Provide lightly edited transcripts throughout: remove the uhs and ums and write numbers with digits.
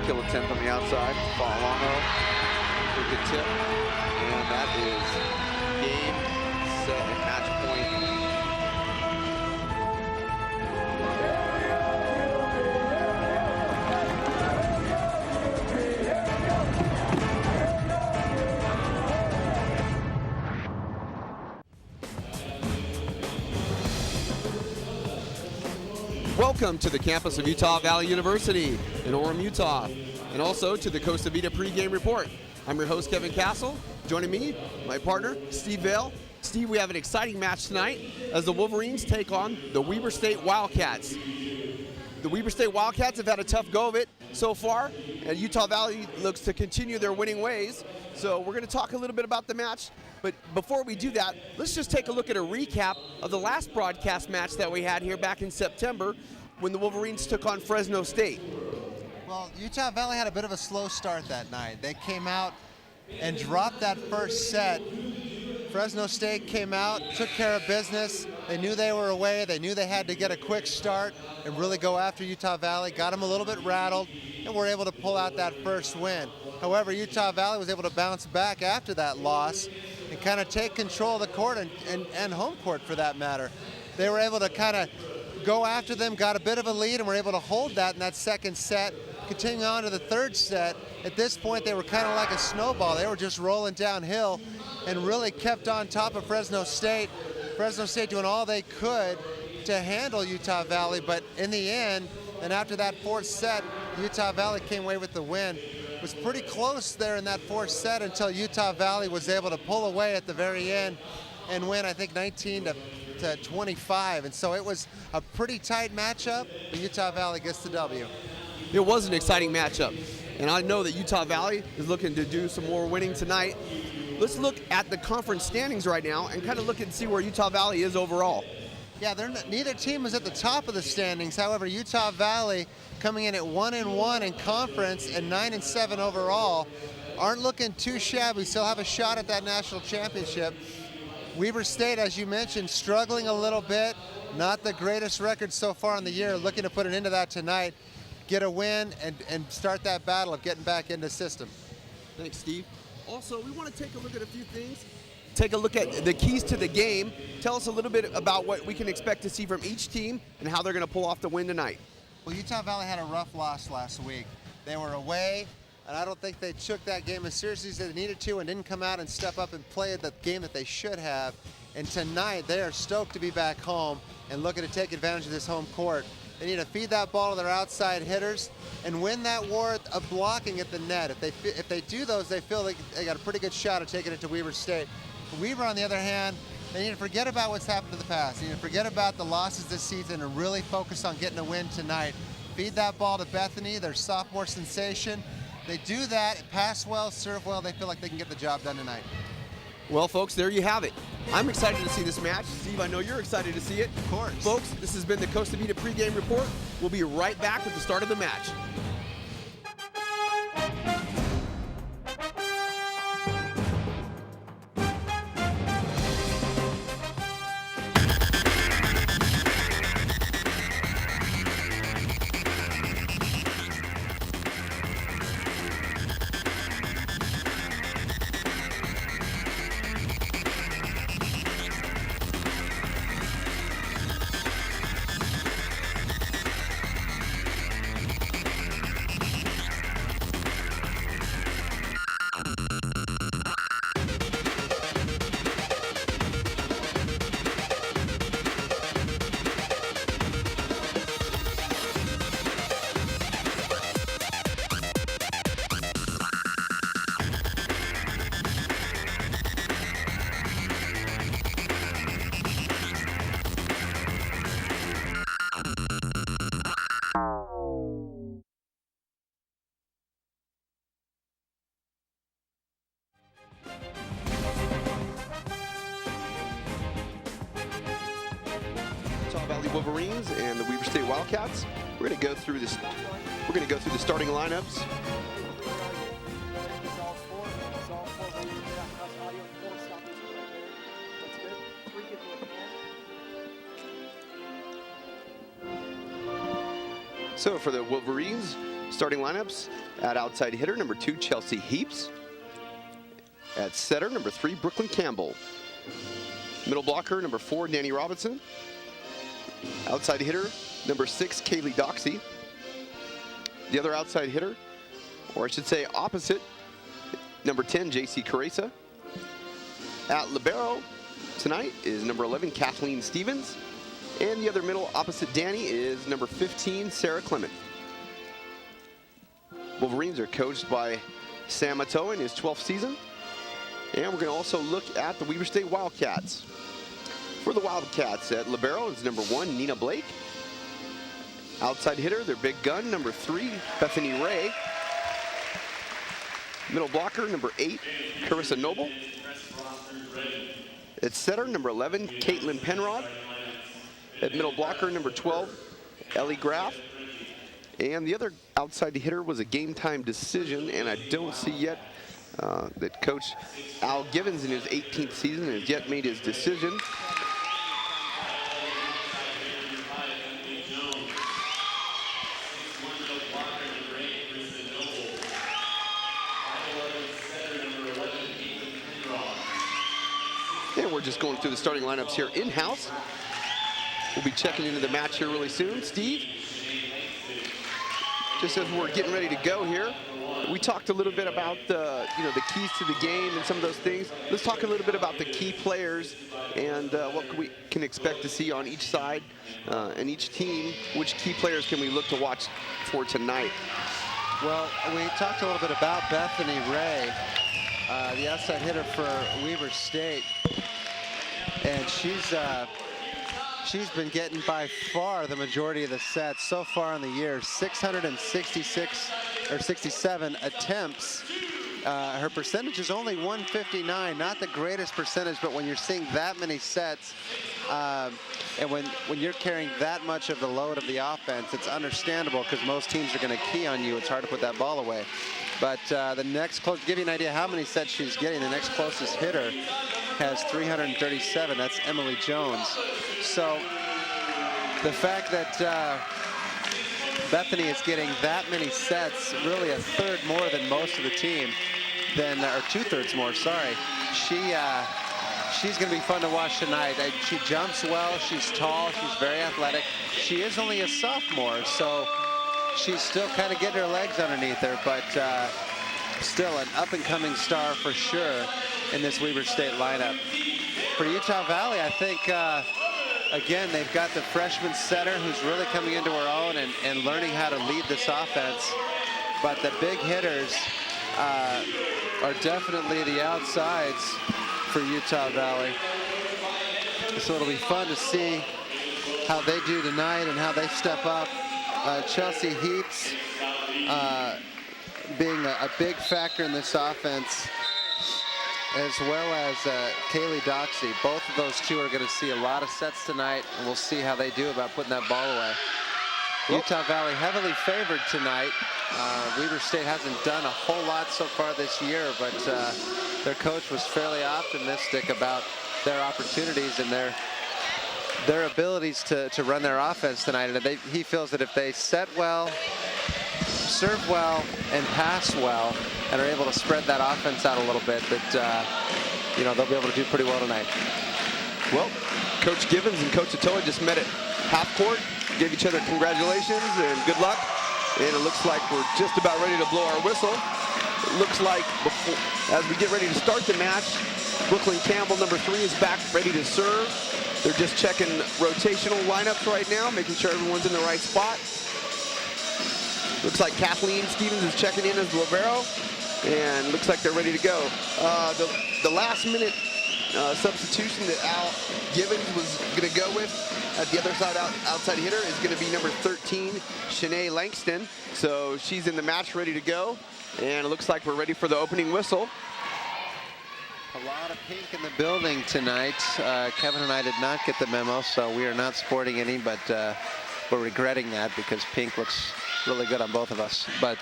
kill attempt on the outside. Longo for a good tip. And that is game, set, and match point. Welcome to the campus of Utah Valley University in Orem, Utah, and also to the Costa Vida pregame report. I'm your host, Kevin Castle. Joining me, my partner, Steve Vale. Steve, we have an exciting match tonight as the Wolverines take on the Weber State Wildcats. The Weber State Wildcats have had a tough go of it so far, and Utah Valley looks to continue their winning ways. So we're going to talk a little bit about the match. But before we do that, let's just take a look at a recap of the last broadcast match that we had here back in September when the Wolverines took on Fresno State. Well, Utah Valley had a bit of a slow start that night. They came out and dropped that first set. Fresno State came out, took care of business. They knew they were away. They knew they had to get a quick start and really go after Utah Valley. Got them a little bit rattled and were able to pull out that first win. However, Utah Valley was able to bounce back after that loss and kind of take control of the court and home court for that matter. They were able to kind of go after them, got a bit of a lead, and were able to hold that in that second set. Continuing on to the third set, at this point they were kind of like a snowball. They were just rolling downhill and really kept on top of Fresno State. Fresno State doing all they could to handle Utah Valley, but in the end, and after that fourth set, Utah Valley came away with the win. It was pretty close there in that fourth set until Utah Valley was able to pull away at the very end and win, I think, 19 to 25. And so it was a pretty tight matchup, but Utah Valley gets the W. It was an exciting matchup, and I know that Utah Valley is looking to do some more winning tonight. Let's look at the conference standings right now and kind of look and see where Utah Valley is overall. Yeah, neither team is at the top of the standings. However, Utah Valley coming in at 1-1 in conference and 9-7 overall aren't looking too shabby. Still have a shot at that national championship. Weber State, as you mentioned, struggling a little bit. Not the greatest record so far in the year. Looking to put an end to that tonight. Get a win and start that battle of getting back into the system. Thanks, Steve. Also, we want to take a look at a few things. Take a look at the keys to the game. Tell us a little bit about what we can expect to see from each team and how they're going to pull off the win tonight. Well, Utah Valley had a rough loss last week. They were away, and I don't think they took that game as seriously as they needed to and didn't come out and step up and play the game that they should have. And tonight, they are stoked to be back home and looking to take advantage of this home court. They need to feed that ball to their outside hitters and win that war of blocking at the net. If they do those, they feel like they got a pretty good shot at taking it to Weber State. For Weber, on the other hand, they need to forget about what's happened in the past. They need to forget about the losses this season and really focus on getting a win tonight. Feed that ball to Bethany, their sophomore sensation. They do that, pass well, serve well, they feel like they can get the job done tonight. Well, folks, there you have it. I'm excited to see this match. Steve, I know you're excited to see it. Of course. Folks, this has been the Costa Vida pregame report. We'll be right back with the start of the match. Valley Wolverines and the Weber State Wildcats. We're going to go through this. We're going to go through the starting lineups. So for the Wolverines, Starting lineups: at outside hitter, number 2, Chelsey Heaps. At setter, number 3, Brookelyn Campbell. Middle blocker, number 4, Danny Robinson. Outside hitter, number 6, Kaylee Doxey. The other outside hitter, or I should say opposite, number 10, JC Caressa. At libero tonight is number 11, Kathleen Stevens. And the other middle opposite Danny is number 15, Sarah Clement. Wolverines are coached by Sam Atoa in his 12th season. And we're going to also look at the Weber State Wildcats. For the Wildcats, at libero is number 1, Nina Blake. Outside hitter, their big gun, number 3, Bethany Ray. Middle blocker, number 8, Carissa Noble. At setter, number 11, Caitlin Penrod. At middle blocker, number 12, Ellie Graff. And the other outside hitter was a game time decision, and I don't see yet that Coach Al Givens in his 18th season has yet made his decision. And we're just going through the starting lineups here in-house. We'll be checking into the match here really soon. Steve, just as we're getting ready to go here, we talked a little bit about the keys to the game and some of those things. Let's talk a little bit about the key players and what we can expect to see on each side and each team. Which key players can we look to watch for tonight? Well, we talked a little bit about Bethany Ray, the outside hitter for Weber State, and she's been getting by far the majority of the sets so far in the year. 666 or 67 attempts. Her percentage is only 159, not the greatest percentage, but when you're seeing that many sets and when you're carrying that much of the load of the offense, it's understandable because most teams are going to key on you. It's hard to put that ball away. But the next close, to give you an idea how many sets she's getting, the next closest hitter has 337. That's Emily Jones. So the fact that Bethany is getting that many sets, really a third more than most of the team, or 2/3 more, sorry. She's going to be fun to watch tonight. She jumps well, she's tall, she's very athletic. She is only a sophomore, so she's still kind of getting her legs underneath her, but still an up-and-coming star for sure in this Weber State lineup. For Utah Valley, I think, again, they've got the freshman setter who's really coming into her own and learning how to lead this offense. But the big hitters are definitely the outsides for Utah Valley. So it'll be fun to see how they do tonight and how they step up. Chelsey Heaps being a big factor in this offense, as well as Kaylee Doxey. Both of those two are going to see a lot of sets tonight, and we'll see how they do about putting that ball away. Utah Valley heavily favored tonight. Weber State hasn't done a whole lot so far this year, but their coach was fairly optimistic about their opportunities and their abilities to run their offense tonight. And he feels that if they set well, serve well, and pass well, and are able to spread that offense out a little bit, that they'll be able to do pretty well tonight. Well, Coach Givens and Coach Atoa just met at half court, gave each other congratulations and good luck. And it looks like we're just about ready to blow our whistle. It looks like as we get ready to start the match, Brookelyn Campbell, number 3, is back ready to serve. They're just checking rotational lineups right now, making sure everyone's in the right spot. Looks like Kathleen Stevens is checking in as libero, and looks like they're ready to go. The last minute substitution that Al Givens was going to go with at the other side outside hitter is going to be number 13, Shanae Langston. So she's in the match ready to go, and it looks like we're ready for the opening whistle. A lot of pink in the building tonight. Kevin and I did not get the memo, so we are not sporting any, but we're regretting that because pink looks really good on both of us. But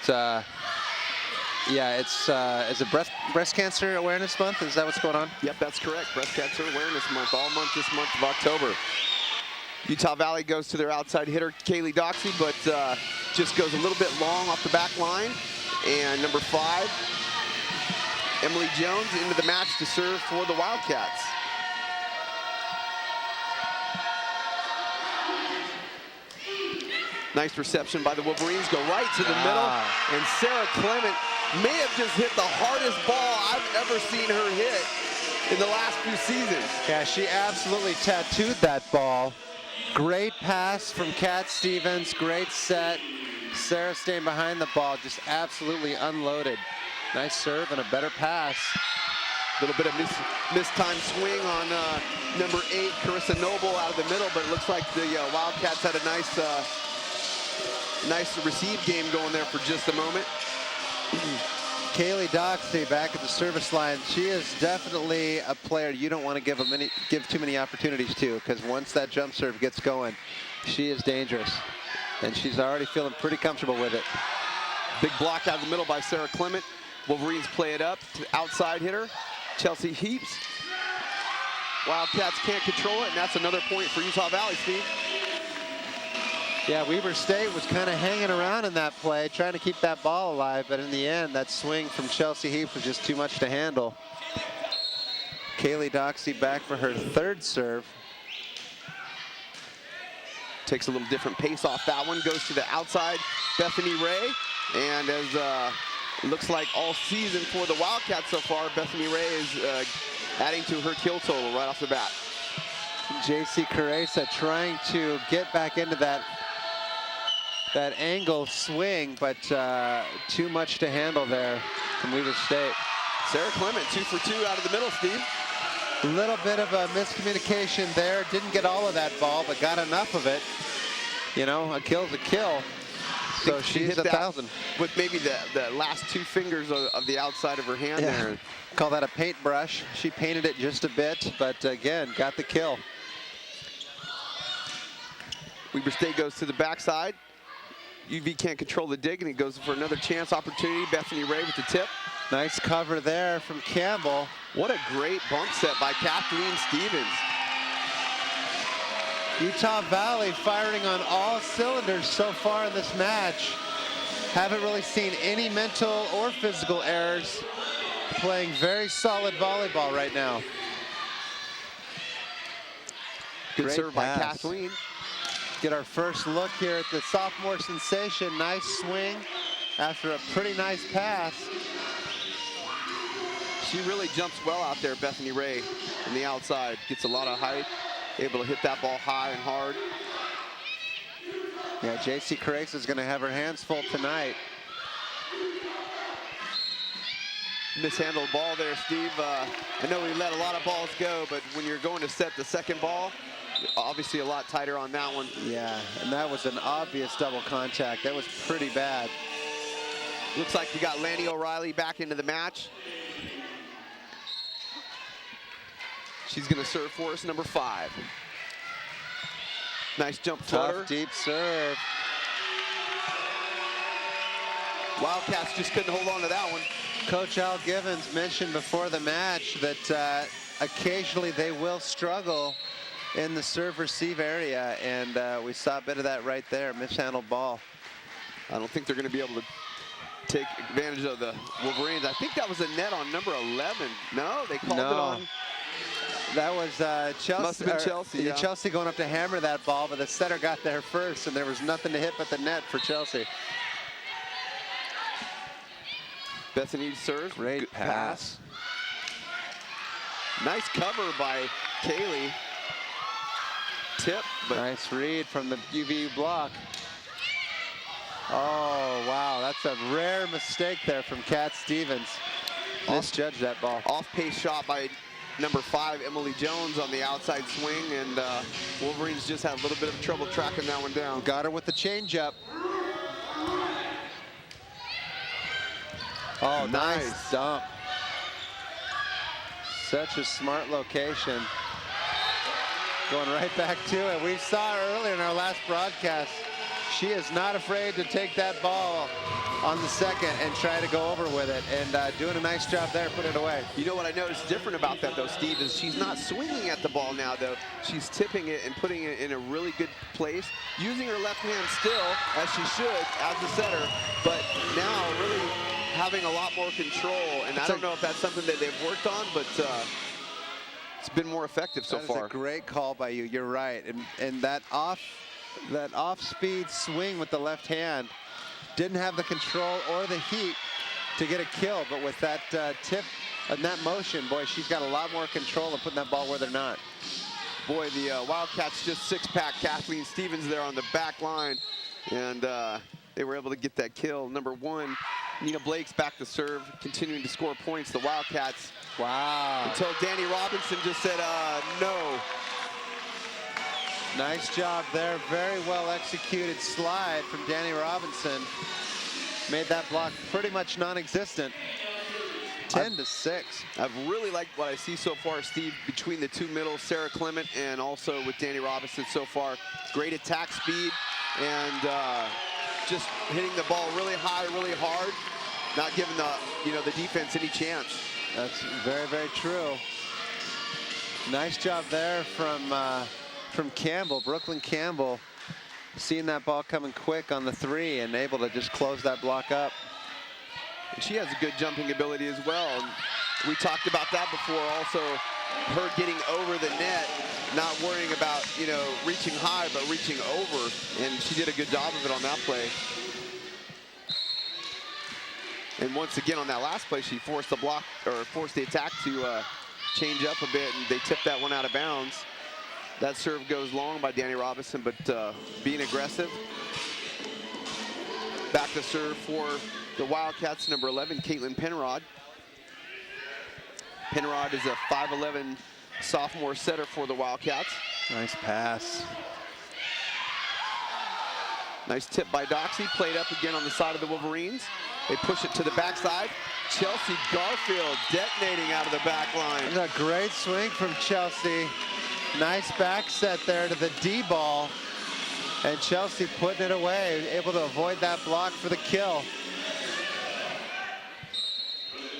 yeah, is it breast cancer awareness month? Is that what's going on? Yep, that's correct. Breast cancer awareness month, all month this month of October. Utah Valley goes to their outside hitter, Kaylee Doxey, but just goes a little bit long off the back line. And number 5, Emily Jones into the match to serve for the Wildcats. Nice reception by the Wolverines, go right to the middle. And Sarah Clement may have just hit the hardest ball I've ever seen her hit in the last few seasons. Yeah, she absolutely tattooed that ball. Great pass from Cat Stevens, great set. Sarah staying behind the ball, just absolutely unloaded. Nice serve and a better pass. A little bit of mistimed swing on number 8, Carissa Noble out of the middle, but it looks like the Wildcats had a nice receive game going there for just a moment. Kaylee Doxey back at the service line. She is definitely a player you don't want to give too many opportunities to, because once that jump serve gets going, she is dangerous. And she's already feeling pretty comfortable with it. Big block out of the middle by Sarah Clement. Wolverines play it up to outside hitter, Chelsey Heaps. Wildcats can't control it, and that's another point for Utah Valley, Steve. Yeah, Weber State was kind of hanging around in that play, trying to keep that ball alive, but in the end, that swing from Chelsey Heaps was just too much to handle. Kaylee Doxey back for her 3rd serve. Takes a little different pace off that one, goes to the outside, Bethany Ray, and as it looks like all season for the Wildcats so far, Bethany Ray is adding to her kill total right off the bat. JC Caressa trying to get back into that angle swing, but too much to handle there from Weber State. Sarah Clement 2 for 2 out of the middle, Steve. A little bit of a miscommunication there. Didn't get all of that ball, but got enough of it. You know, a kill's a kill. So she's 1,000. With maybe the last 2 fingers of the outside of her hand there. Call that a paintbrush. She painted it just a bit, but again, got the kill. Weber State goes to the backside. UV can't control the dig, and he goes for another chance opportunity. Bethany Ray with the tip. Nice cover there from Campbell. What a great bump set by Kathleen Stevens. Utah Valley firing on all cylinders so far in this match. Haven't really seen any mental or physical errors. Playing very solid volleyball right now. Good serve by Kathleen. Get our first look here at the sophomore sensation. Nice swing after a pretty nice pass. She really jumps well out there, Bethany Ray, from the outside. Gets a lot of height, able to hit that ball high and hard. Yeah, JC Caressa is going to have her hands full tonight. Mishandled ball there, Steve. I know we let a lot of balls go, but when you're going to set the second ball, obviously a lot tighter on that one. Yeah, and that was an obvious double contact. That was pretty bad. Looks like we got Lanny O'Reilly back into the match. She's going to serve for us, number 5. Nice jump floater. Tough, deep serve. Wildcats just couldn't hold on to that one. Coach Al Givens mentioned before the match that occasionally they will struggle in the serve-receive area, and we saw a bit of that right there, mishandled ball. I don't think they're going to be able to take advantage of the Wolverines. I think that was a net on number 11. No, they called it on. That was Chelsey. Must have been Chelsea, yeah. Chelsea going up to hammer that ball, but the setter got there first, and there was nothing to hit but the net for Chelsea. Bethany serves. Great pass. Nice cover by Kaylee. Tip. But nice read from the UVU block. Oh, wow. That's a rare mistake there from Cat Stevens. Misjudged that ball. Off-pace shot by number 5, Emily Jones, on the outside swing, and Wolverines just had a little bit of trouble tracking that one down. Got her with the changeup. Oh, nice dump. Such a smart location. Going right back to it. We saw her earlier in our last broadcast. She is not afraid to take that ball on the second and try to go over with it, and doing a nice job there, put it away. You know what I noticed different about that, though, Steve, is she's not swinging at the ball now, though. She's tipping it and putting it in a really good place, using her left hand still, as she should, as the setter, but now really having a lot more control, and I don't know if that's something that they've worked on, but it's been more effective so far. That's a great call by you. You're right, and that off-speed swing with the left hand didn't have the control or the heat to get a kill, but with that tip and that motion, boy, she's got a lot more control of putting that ball where they're not. Boy, the Wildcats just six-pack Kathleen Stevens there on the back line, and they were able to get that kill. Number 1, Nina Blake's back to serve, continuing to score points. The Wildcats. Wow. Until Danny Robinson just said, no. Nice job there. Very well executed slide from Danny Robinson. Made that block pretty much non-existent. 10-6. I've really liked what I see so far, Steve, between the two middles, Sarah Clement, and also with Danny Robinson so far. Great attack speed and just hitting the ball really high, really hard, not giving the defense any chance. That's very, very true. Nice job there from Campbell, Brookelyn Campbell, seeing that ball coming quick on the 3 and able to just close that block up. And she has a good jumping ability as well. And we talked about that before also, her getting over the net, not worrying about, reaching high, but reaching over. And she did a good job of it on that play. And once again on that last play, she forced the block, or forced the attack to change up a bit, and they tipped that one out of bounds. That serve goes long by Danny Robinson, but being aggressive. Back to serve for the Wildcats, number 11, Caitlin Penrod. Penrod is a 5'11" sophomore setter for the Wildcats. Nice pass. Nice tip by Doxy, played up again on the side of the Wolverines. They push it to the backside. Chelsey Garfield detonating out of the back line. A great swing from Chelsey. Nice back set there to the D ball. And Chelsey putting it away, able to avoid that block for the kill.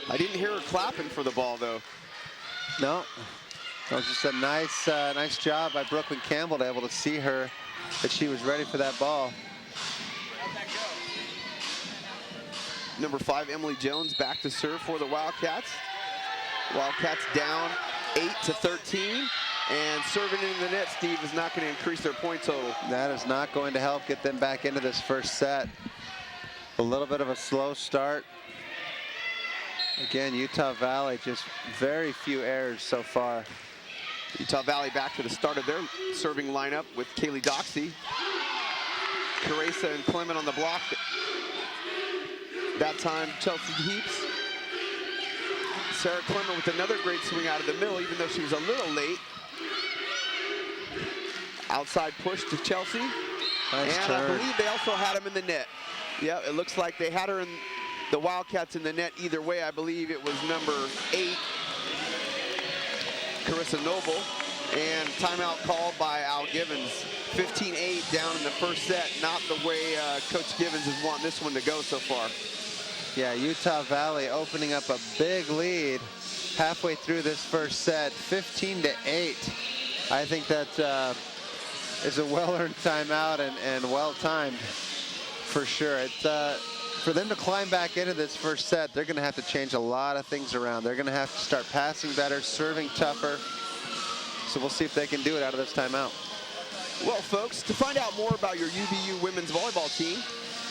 I didn't hear her clapping for the ball, though. No, that was just a nice job by Brookelyn Campbell to able to see her, that she was ready for that ball. How'd that go? Number 5, Emily Jones, back to serve for the Wildcats. Wildcats down 8-13. And serving into the net, Steve, is not going to increase their point total. That is not going to help get them back into this first set. A little bit of a slow start. Again, Utah Valley, just very few errors so far. Utah Valley back to the start of their serving lineup with Kaylee Doxy. Caressa and Clement on the block. That time, Chelsey Heaps. Sarah Clement with another great swing out of the middle, even though she was a little late. Outside push to Chelsea. Nice and turn. I believe they also had him in the net. Yeah, it looks like they had her in the Wildcats in the net either way. I believe it was number 8, Carissa Noble. And timeout called by Al Givens. 15-8 down in the first set. Not the way Coach Givens is wanting this one to go so far. Yeah, Utah Valley opening up a big lead halfway through this first set, 15-8. I think that is a well-earned timeout and well-timed for sure. It's, for them to climb back into this first set, they're going to have to change a lot of things around. They're going to have to start passing better, serving tougher. So we'll see if they can do it out of this timeout. Well, folks, to find out more about your UVU women's volleyball team,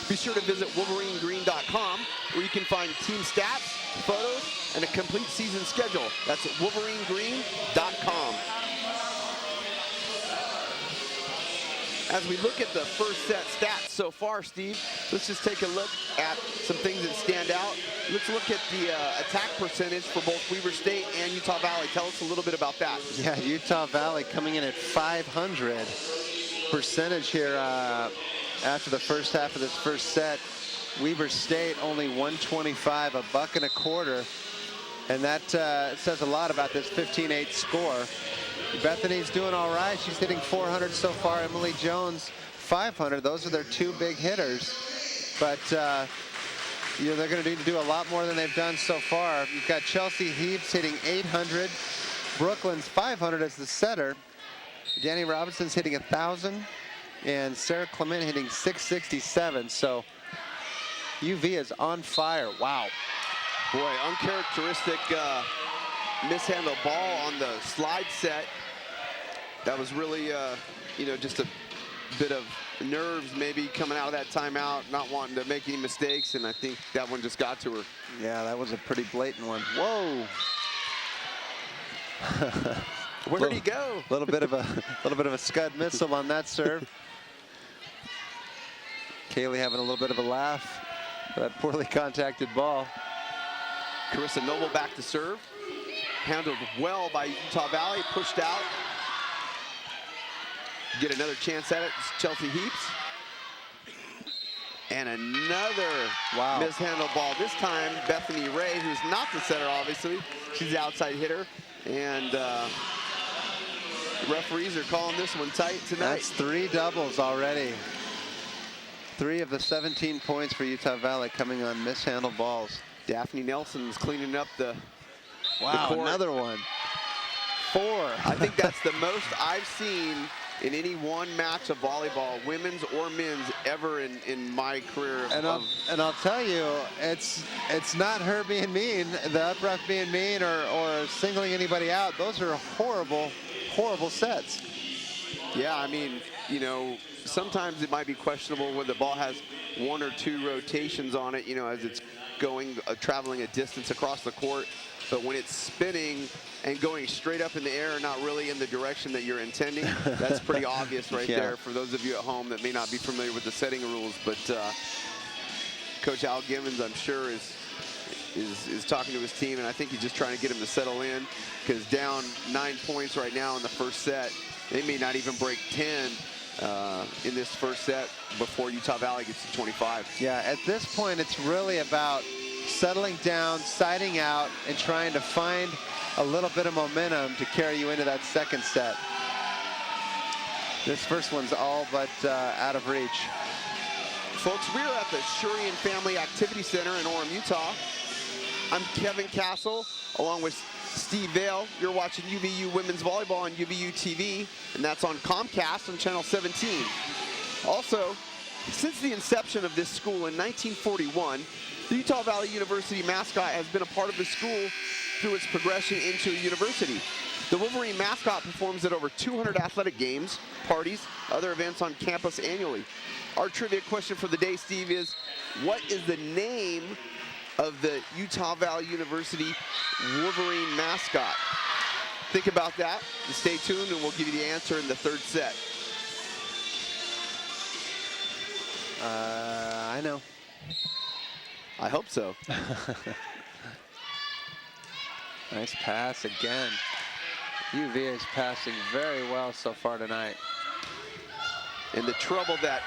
be sure to visit WolverineGreen.com, where you can find team stats, photos, and a complete season schedule. That's at WolverineGreen.com. As we look at the first set stats so far, Steve, let's just take a look at some things that stand out. Let's look at the attack percentage for both Weber State and Utah Valley. Tell us a little bit about that. Yeah, Utah Valley coming in at 500 percentage here after the first half of this first set. Weber State only 125, $1.25. And that says a lot about this 15-8 score. Bethany's doing all right. She's hitting 400 so far. Emily Jones, 500. Those are their two big hitters. But you know, they're going to need to do a lot more than they've done so far. You've got Chelsey Heaps hitting 800. Brooklyn's 500 as the setter. Danny Robinson's hitting 1,000. And Sarah Clement hitting 667. So UV is on fire. Wow. Boy, uncharacteristic mishandled ball on the slide set. That was really, you know, just a bit of nerves maybe coming out of that timeout, not wanting to make any mistakes, and I think that one just got to her. Yeah, that was a pretty blatant one. Whoa. Where did he go? A little bit of a scud missile on that serve. Kaylee having a little bit of a laugh for that poorly contacted ball. Carissa Noble back to serve. Handled well by Utah Valley, pushed out. Get another chance at it, Chelsey Heaps. And another mishandled ball. This time, Bethany Ray, who's not the setter, obviously. She's the outside hitter. And referees are calling this one tight tonight. That's 3 doubles already. 3 of the 17 points for Utah Valley coming on mishandled balls. Daphne Nelson's cleaning up the Wow, court. another one. 4. I think that's the most I've seen in any one match of volleyball, women's or men's, ever in my career. And I'll tell you, it's not her being mean, the up-ref being mean or singling anybody out. Those are horrible, horrible sets. Yeah, I mean, you know, sometimes it might be questionable when the ball has 1 or 2 rotations on it, you know, as it's going, traveling a distance across the court. But when it's spinning and going straight up in the air, not really in the direction that you're intending, that's pretty obvious right there for those of you at home that may not be familiar with the setting rules. But Coach Al Gibbons, I'm sure, is talking to his team, and I think he's just trying to get him to settle in, because down 9 points right now in the first set, they may not even break 10 in this first set before Utah Valley gets to 25. Yeah, at this point, it's really about settling down, siding out, and trying to find a little bit of momentum to carry you into that second set. This first one's all but out of reach. Folks, we are at the Shurian Family Activity Center in Orem, Utah. I'm Kevin Castle, along with Steve Vale. You're watching UVU Women's Volleyball on UVU TV, and that's on Comcast on Channel 17. Also, since the inception of this school in 1941, the Utah Valley University mascot has been a part of the school through its progression into a university. The Wolverine mascot performs at over 200 athletic games, parties, other events on campus annually. Our trivia question for the day, Steve, is what is the name of the Utah Valley University Wolverine mascot? Think about that. Stay tuned, and we'll give you the answer in the third set. I know. I hope so. Nice pass again. UV is passing very well so far tonight. And the trouble that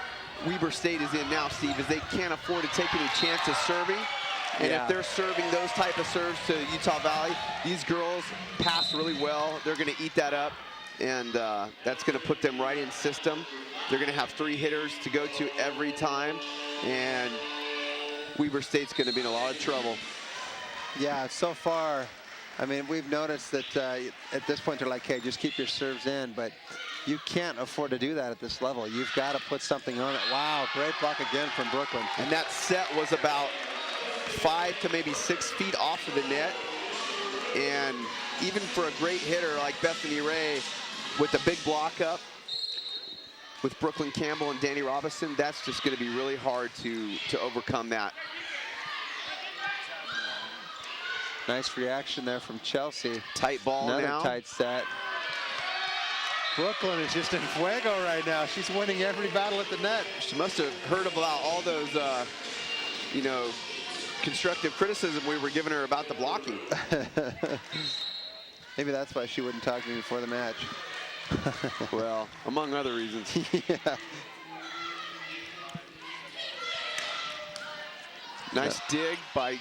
Weber State is in now, Steve, is they can't afford to take any chances serving. And if they're serving those type of serves to Utah Valley, these girls pass really well. They're going to eat that up, and that's going to put them right in system. They're going to have 3 hitters to go to every time, and Weber State's going to be in a lot of trouble. Yeah, so far, I mean, we've noticed that at this point they're like, hey, just keep your serves in, but you can't afford to do that at this level. You've got to put something on it. Wow, great block again from Brooklyn. And that set was about 5 to maybe 6 feet off of the net. And even for a great hitter like Bethany Ray with the big block up with Brookelyn Campbell and Danny Robinson, that's just going to be really hard to overcome that. Nice reaction there from Chelsea. Tight ball Another now. tight set. Brooklyn is just in fuego right now. She's winning every battle at the net. She must have heard about all those, you know, constructive criticism we were giving her about the blocking. Maybe that's why she wouldn't talk to me before the match. Well, among other reasons. Yeah. Nice dig by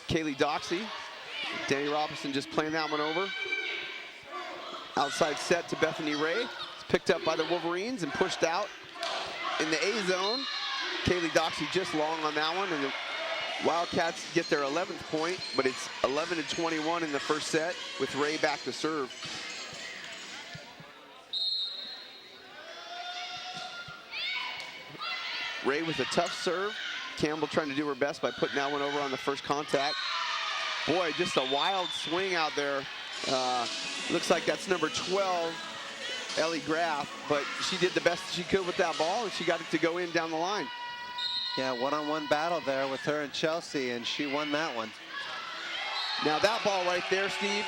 Kaylee Doxey. Danny Robinson just playing that one over. Outside set to Bethany Ray. It's picked up by the Wolverines and pushed out in the A zone. Kaylee Doxey just long on that one, and the Wildcats get their 11th point, but it's 11-21 in the first set with Ray back to serve. Ray with a tough serve. Campbell trying to do her best by putting that one over on the first contact. Boy, just a wild swing out there. Looks like that's number 12, Ellie Graff, but she did the best she could with that ball, and she got it to go in down the line. Yeah, one-on-one battle there with her and Chelsey, and she won that one. Now that ball right there, Steve,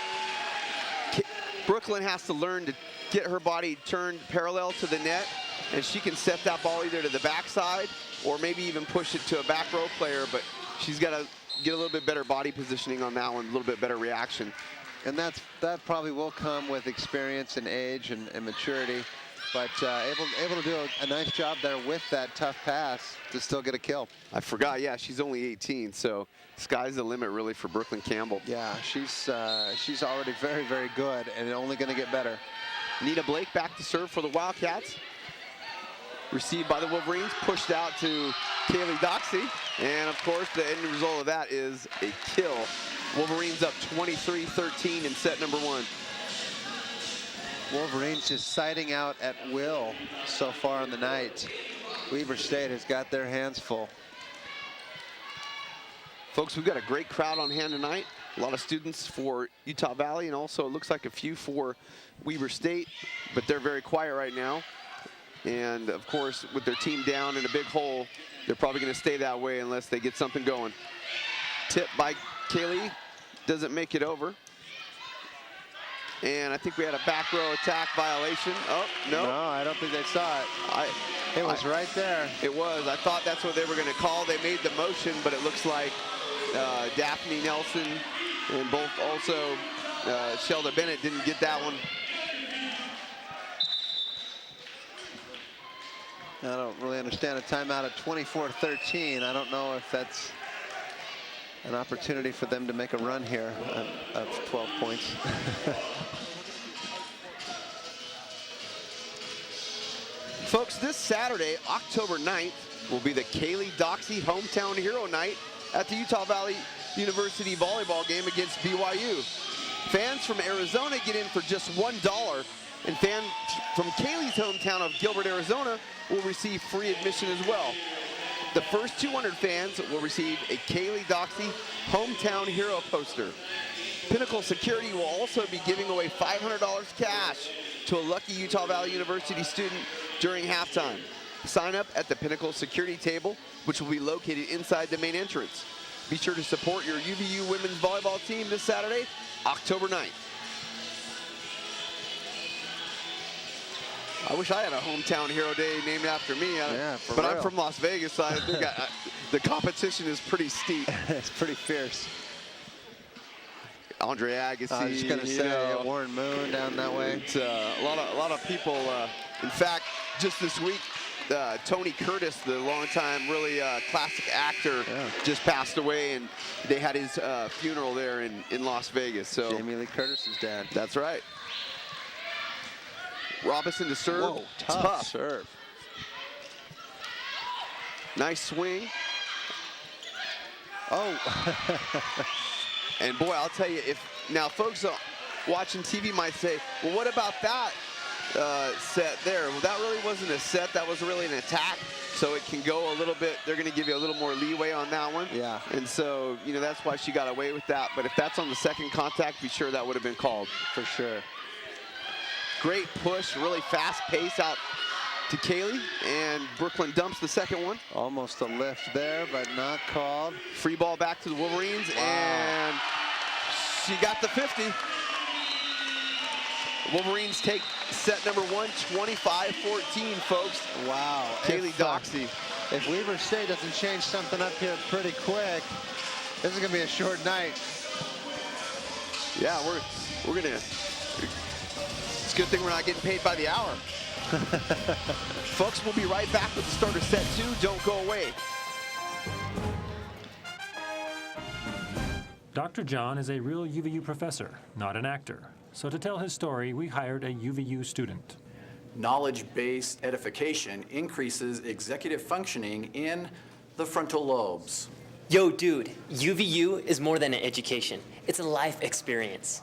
Brooklyn has to learn to get her body turned parallel to the net, and she can set that ball either to the backside or maybe even push it to a back row player, but she's got to get a little bit better body positioning on that one, a little bit better reaction. And that probably will come with experience and age and maturity, but able to do a nice job there with that tough pass to still get a kill. I forgot, yeah, she's only 18, so sky's the limit really for Brookelyn Campbell. Yeah, she's already very, very good and only going to get better. Nina Blake back to serve for the Wildcats. Received by the Wolverines, pushed out to Kaylee Doxey, and of course the end result of that is a kill. Wolverines up 23-13 in set number 1. Wolverines just siding out at will so far in the night. Weber State has got their hands full. Folks, we've got a great crowd on hand tonight. A lot of students for Utah Valley, and also it looks like a few for Weber State, but they're very quiet right now. And of course, with their team down in a big hole, they're probably going to stay that way unless they get something going. Tip by Kaylee, doesn't make it over. And I think we had a back row attack violation. Oh, no. No, I don't think they saw it. It was right there. It was. I thought that's what they were going to call. They made the motion, but it looks like Daphne Nelson and both also Shelda Bennett didn't get that one. I don't really understand a timeout at 24-13. I don't know if that's an opportunity for them to make a run here of 12 points. Folks, this Saturday, October 9th, will be the Kaylee Doxey Hometown Hero Night at the Utah Valley University volleyball game against BYU. Fans from Arizona get in for just $1, and fans from Kaylee's hometown of Gilbert, Arizona will receive free admission as well. The first 200 fans will receive a Kaylee Doxey Hometown Hero poster. Pinnacle Security will also be giving away $500 cash to a lucky Utah Valley University student during halftime. Sign up at the Pinnacle Security table, which will be located inside the main entrance. Be sure to support your UVU women's volleyball team this Saturday, October 9th. I wish I had a hometown hero day named after me. Yeah, but real. I'm from Las Vegas, so I think the competition is pretty steep. It's pretty fierce. Andre Agassi. I was just going to say Warren Moon down that way. It's, a lot of people. In fact, just this week, Tony Curtis, the longtime really classic actor, just passed away, and they had his funeral there in Las Vegas. So Jamie Lee Curtis's dad. That's right. Robinson to serve. Whoa, tough serve. Nice swing. Oh. And boy, I'll tell you, now folks watching TV might say, well, what about that set there? Well, that really wasn't a set. That was really an attack. So it can go a little bit. They're going to give you a little more leeway on that one. Yeah. And so, that's why she got away with that. But if that's on the second contact, be sure that would have been called. For sure. Great push, really fast pace out to Kaylee, and Brooklyn dumps the second one. Almost a lift there, but not called. Free ball back to the Wolverines, and she got the 50. Wolverines take set number 1, 25-14, folks. Wow. Kaylee Doxey. If Weber State doesn't change something up here pretty quick, this is going to be a short night. Yeah, we're going to... It's a good thing we're not getting paid by the hour. Folks, we'll be right back with the start of set 2. Don't go away. Dr. John is a real UVU professor, not an actor. So to tell his story, we hired a UVU student. Knowledge-based edification increases executive functioning in the frontal lobes. Yo, dude, UVU is more than an education. It's a life experience.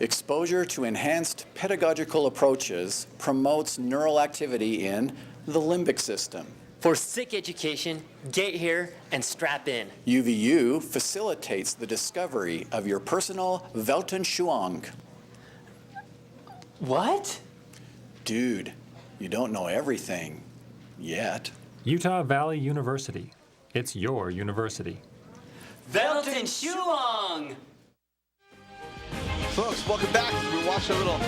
Exposure to enhanced pedagogical approaches promotes neural activity in the limbic system. For sick education, get here and strap in. UVU facilitates the discovery of your personal Weltanschauung. What? Dude, you don't know everything yet. Utah Valley University. It's your university. Weltanschauung! Folks, welcome back. We're watching a little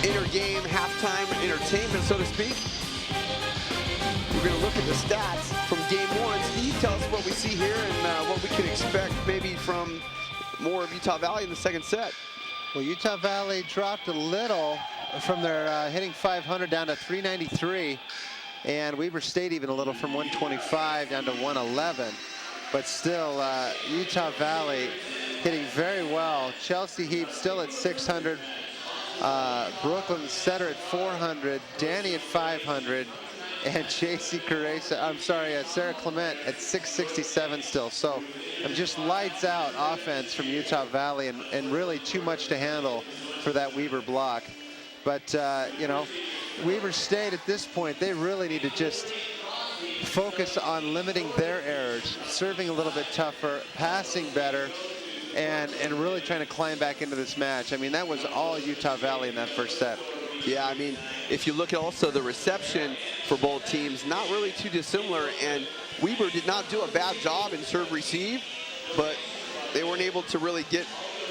inter-game, halftime entertainment, so to speak. We're going to look at the stats from game one. Steve, tell us what we see here and what we can expect maybe from more of Utah Valley in the second set. Well, Utah Valley dropped a little from their hitting 500 down to 393, and Weber State even a little from 125 down to 111. But still, Utah Valley hitting very well. Chelsey Heaps still at 600. Brooklyn Setter at 400. Danny at 500. And Sarah Clement at 667 still. So just lights out offense from Utah Valley and really too much to handle for that Weber block. But, you know, Weber State at this point, they really need to just focus on limiting their errors, serving a little bit tougher, passing better, and really trying to climb back into this match. I mean, that was all Utah Valley in that first set. Yeah, I mean, if you look at also the reception for both teams, not really too dissimilar, and Weber did not do a bad job in serve-receive, but they weren't able to really get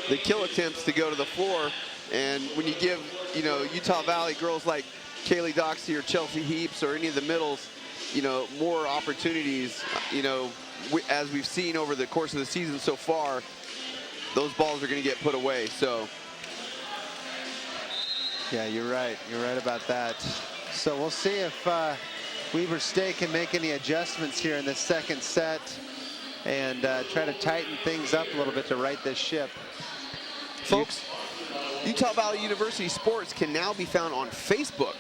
the kill attempts to go to the floor. And when you give, you know, Utah Valley girls like Kaylee Doxey or Chelsey Heaps or any of the middles, you know, more opportunities, you know, as we've seen over the course of the season so far, those balls are going to get put away. So. Yeah, you're right. You're right about that. So we'll see if Weber State can make any adjustments here in the second set and try to tighten things up a little bit to right this ship. Folks, Utah Valley University sports can now be found on Facebook.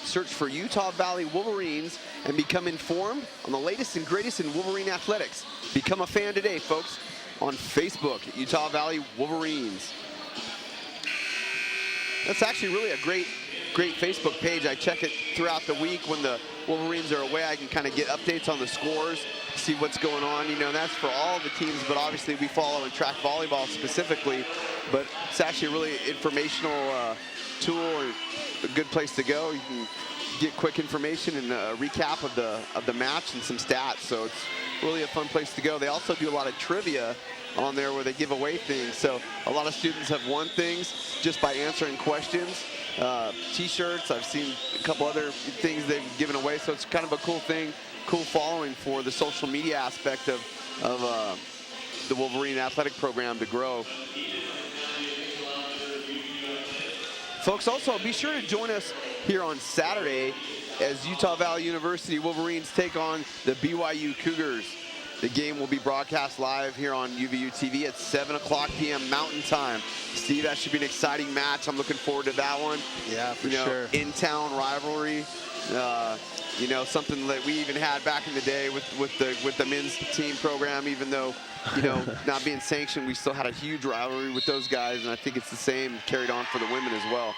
Search for Utah Valley Wolverines and become informed on the latest and greatest in Wolverine athletics. Become a fan today, folks, on Facebook, Utah Valley Wolverines. That's actually really a great Facebook page. I check it throughout the week when the Wolverines are away. I can kind of get updates on the scores, see what's going on. You know, that's for all the teams, but obviously we follow and track volleyball specifically. But it's actually a really informational tool and a good place to go. You can get quick information and a recap of the match and some stats. So it's really a fun place to go. They also do a lot of trivia on there where they give away things. So a lot of students have won things just by answering questions. T-shirts, I've seen a couple other things they've given away. So it's kind of a cool thing, cool following for the social media aspect of the Wolverine athletic program to grow. Folks, also be sure to join us here on Saturday as Utah Valley University Wolverines take on the BYU Cougars. The game will be broadcast live here on UVU TV at 7:00 p.m. Mountain Time. Steve, that should be an exciting match. I'm looking forward to that one. Yeah, for sure. sure. In-town rivalry. You know, something that we even had back in the day with the men's team program. Even though, you know, not being sanctioned, we still had a huge rivalry with those guys, and I think it's the same carried on for the women as well.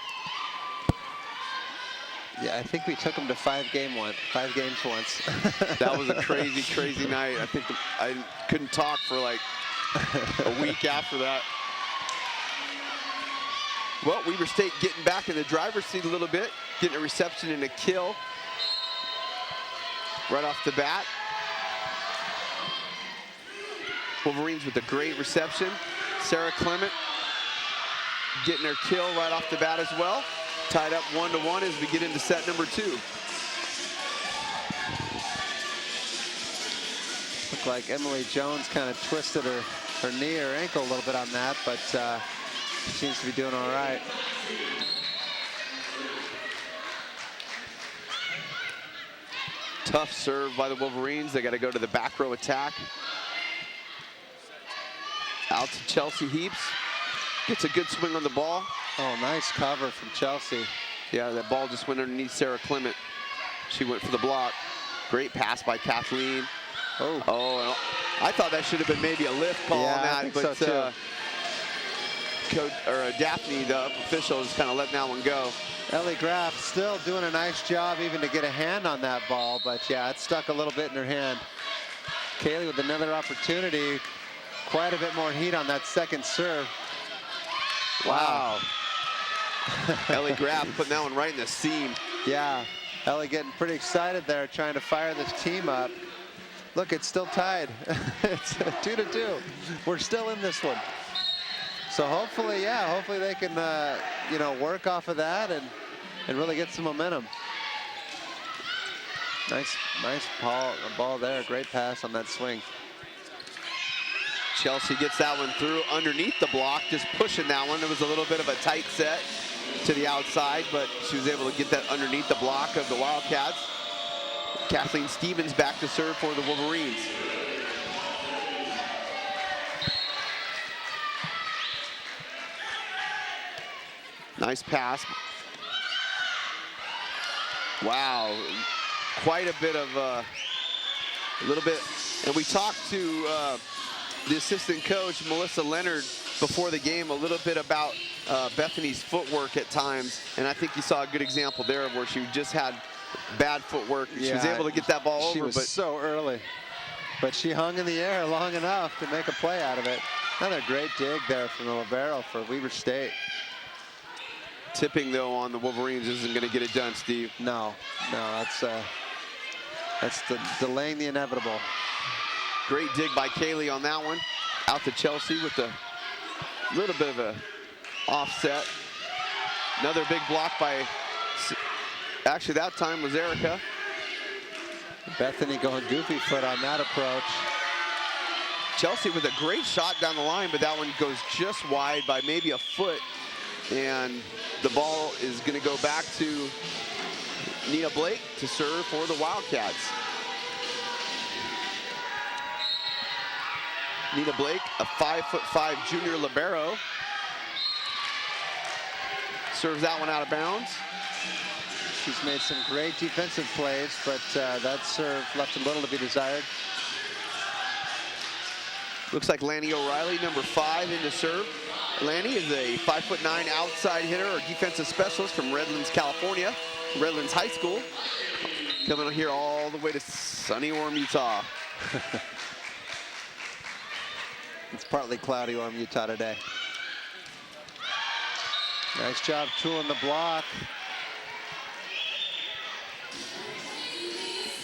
Yeah, I think we took them to 5 games once. That was a crazy, crazy night. I think I couldn't talk for like a week after that. Well, Weber State getting back in the driver's seat a little bit, getting a reception and a kill right off the bat. Wolverines with a great reception. Sarah Clement getting her kill right off the bat as well. Tied up 1-1 as we get into set number 2. Looked like Emily Jones kind of twisted her knee or ankle a little bit on that, but she seems to be doing all right. Tough serve by the Wolverines. They got to go to the back row attack. Out to Chelsey Heaps. Gets a good swing on the ball. Oh, nice cover from Chelsey. Yeah, that ball just went underneath Sarah Clement. She went for the block. Great pass by Kathleen. Oh, and I thought that should have been maybe a lift call on that, I think but so too. Daphne, the official, just kind of letting that one go. Ellie Graff still doing a nice job even to get a hand on that ball, but yeah, it stuck a little bit in her hand. Kaylee with another opportunity. Quite a bit more heat on that second serve. Wow. Ellie Graff putting that one right in the seam. Yeah, Ellie getting pretty excited there, trying to fire this team up. Look, it's still tied. It's 2-2. We're still in this one. So hopefully, yeah, hopefully they can, you know, work off of that and really get some momentum. Nice ball there. Great pass on that swing. Chelsey gets that one through underneath the block, just pushing that one. It was a little bit of a tight set to the outside, but she was able to get that underneath the block of the Wildcats. Kathleen Stevens back to serve for the Wolverines. Nice pass. Wow, quite a bit of, a little bit, and we talked to the assistant coach, Melissa Leonard, before the game a little bit about Bethany's footwork at times, and I think you saw a good example there of where she just had bad footwork. Yeah, she was able to get that ball over. She was so early, but she hung in the air long enough to make a play out of it. Another great dig there from the libero for Weber State. Tipping, though, on the Wolverines isn't going to get it done, Steve. No, that's delaying the inevitable. Great dig by Kaylee on that one. Out to Chelsey with a little bit of a offset. Another big block by, actually that time was Erica. Bethany going goofy foot on that approach. Chelsey with a great shot down the line, but that one goes just wide by maybe a foot. And the ball is going to go back to Nia Blake to serve for the Wildcats. Nia Blake, a 5'5" junior libero. Serves that one out of bounds. She's made some great defensive plays, but that serve left a little to be desired. Looks like Lanny O'Reilly, number 5, in to serve. Lanny is a 5'9" outside hitter or defensive specialist from Redlands, California, Redlands High School. Coming here all the way to sunny Orem, Utah. It's partly cloudy Orem, Utah today. Nice job tooling the block.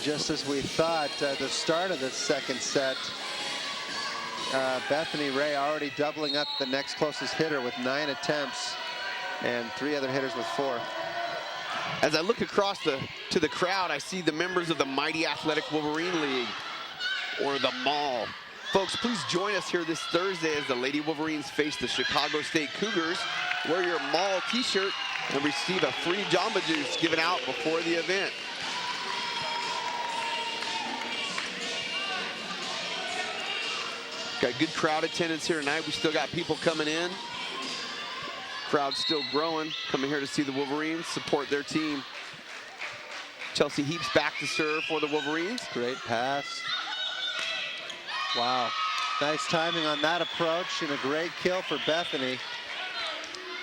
Just as we thought at the start of the second set, Bethany Ray already doubling up the next closest hitter with 9 attempts and 3 other hitters with 4. As I look across to the crowd, I see the members of the Mighty Athletic Wolverine League, or the Mall. Folks, please join us here this Thursday as the Lady Wolverines face the Chicago State Cougars. Wear your Mall t-shirt and receive a free Jamba Juice given out before the event. Got good crowd attendance here tonight. We still got people coming in. Crowd's still growing, coming here to see the Wolverines, support their team. Chelsey Heaps back to serve for the Wolverines. Great pass. Wow. Nice timing on that approach and a great kill for Bethany.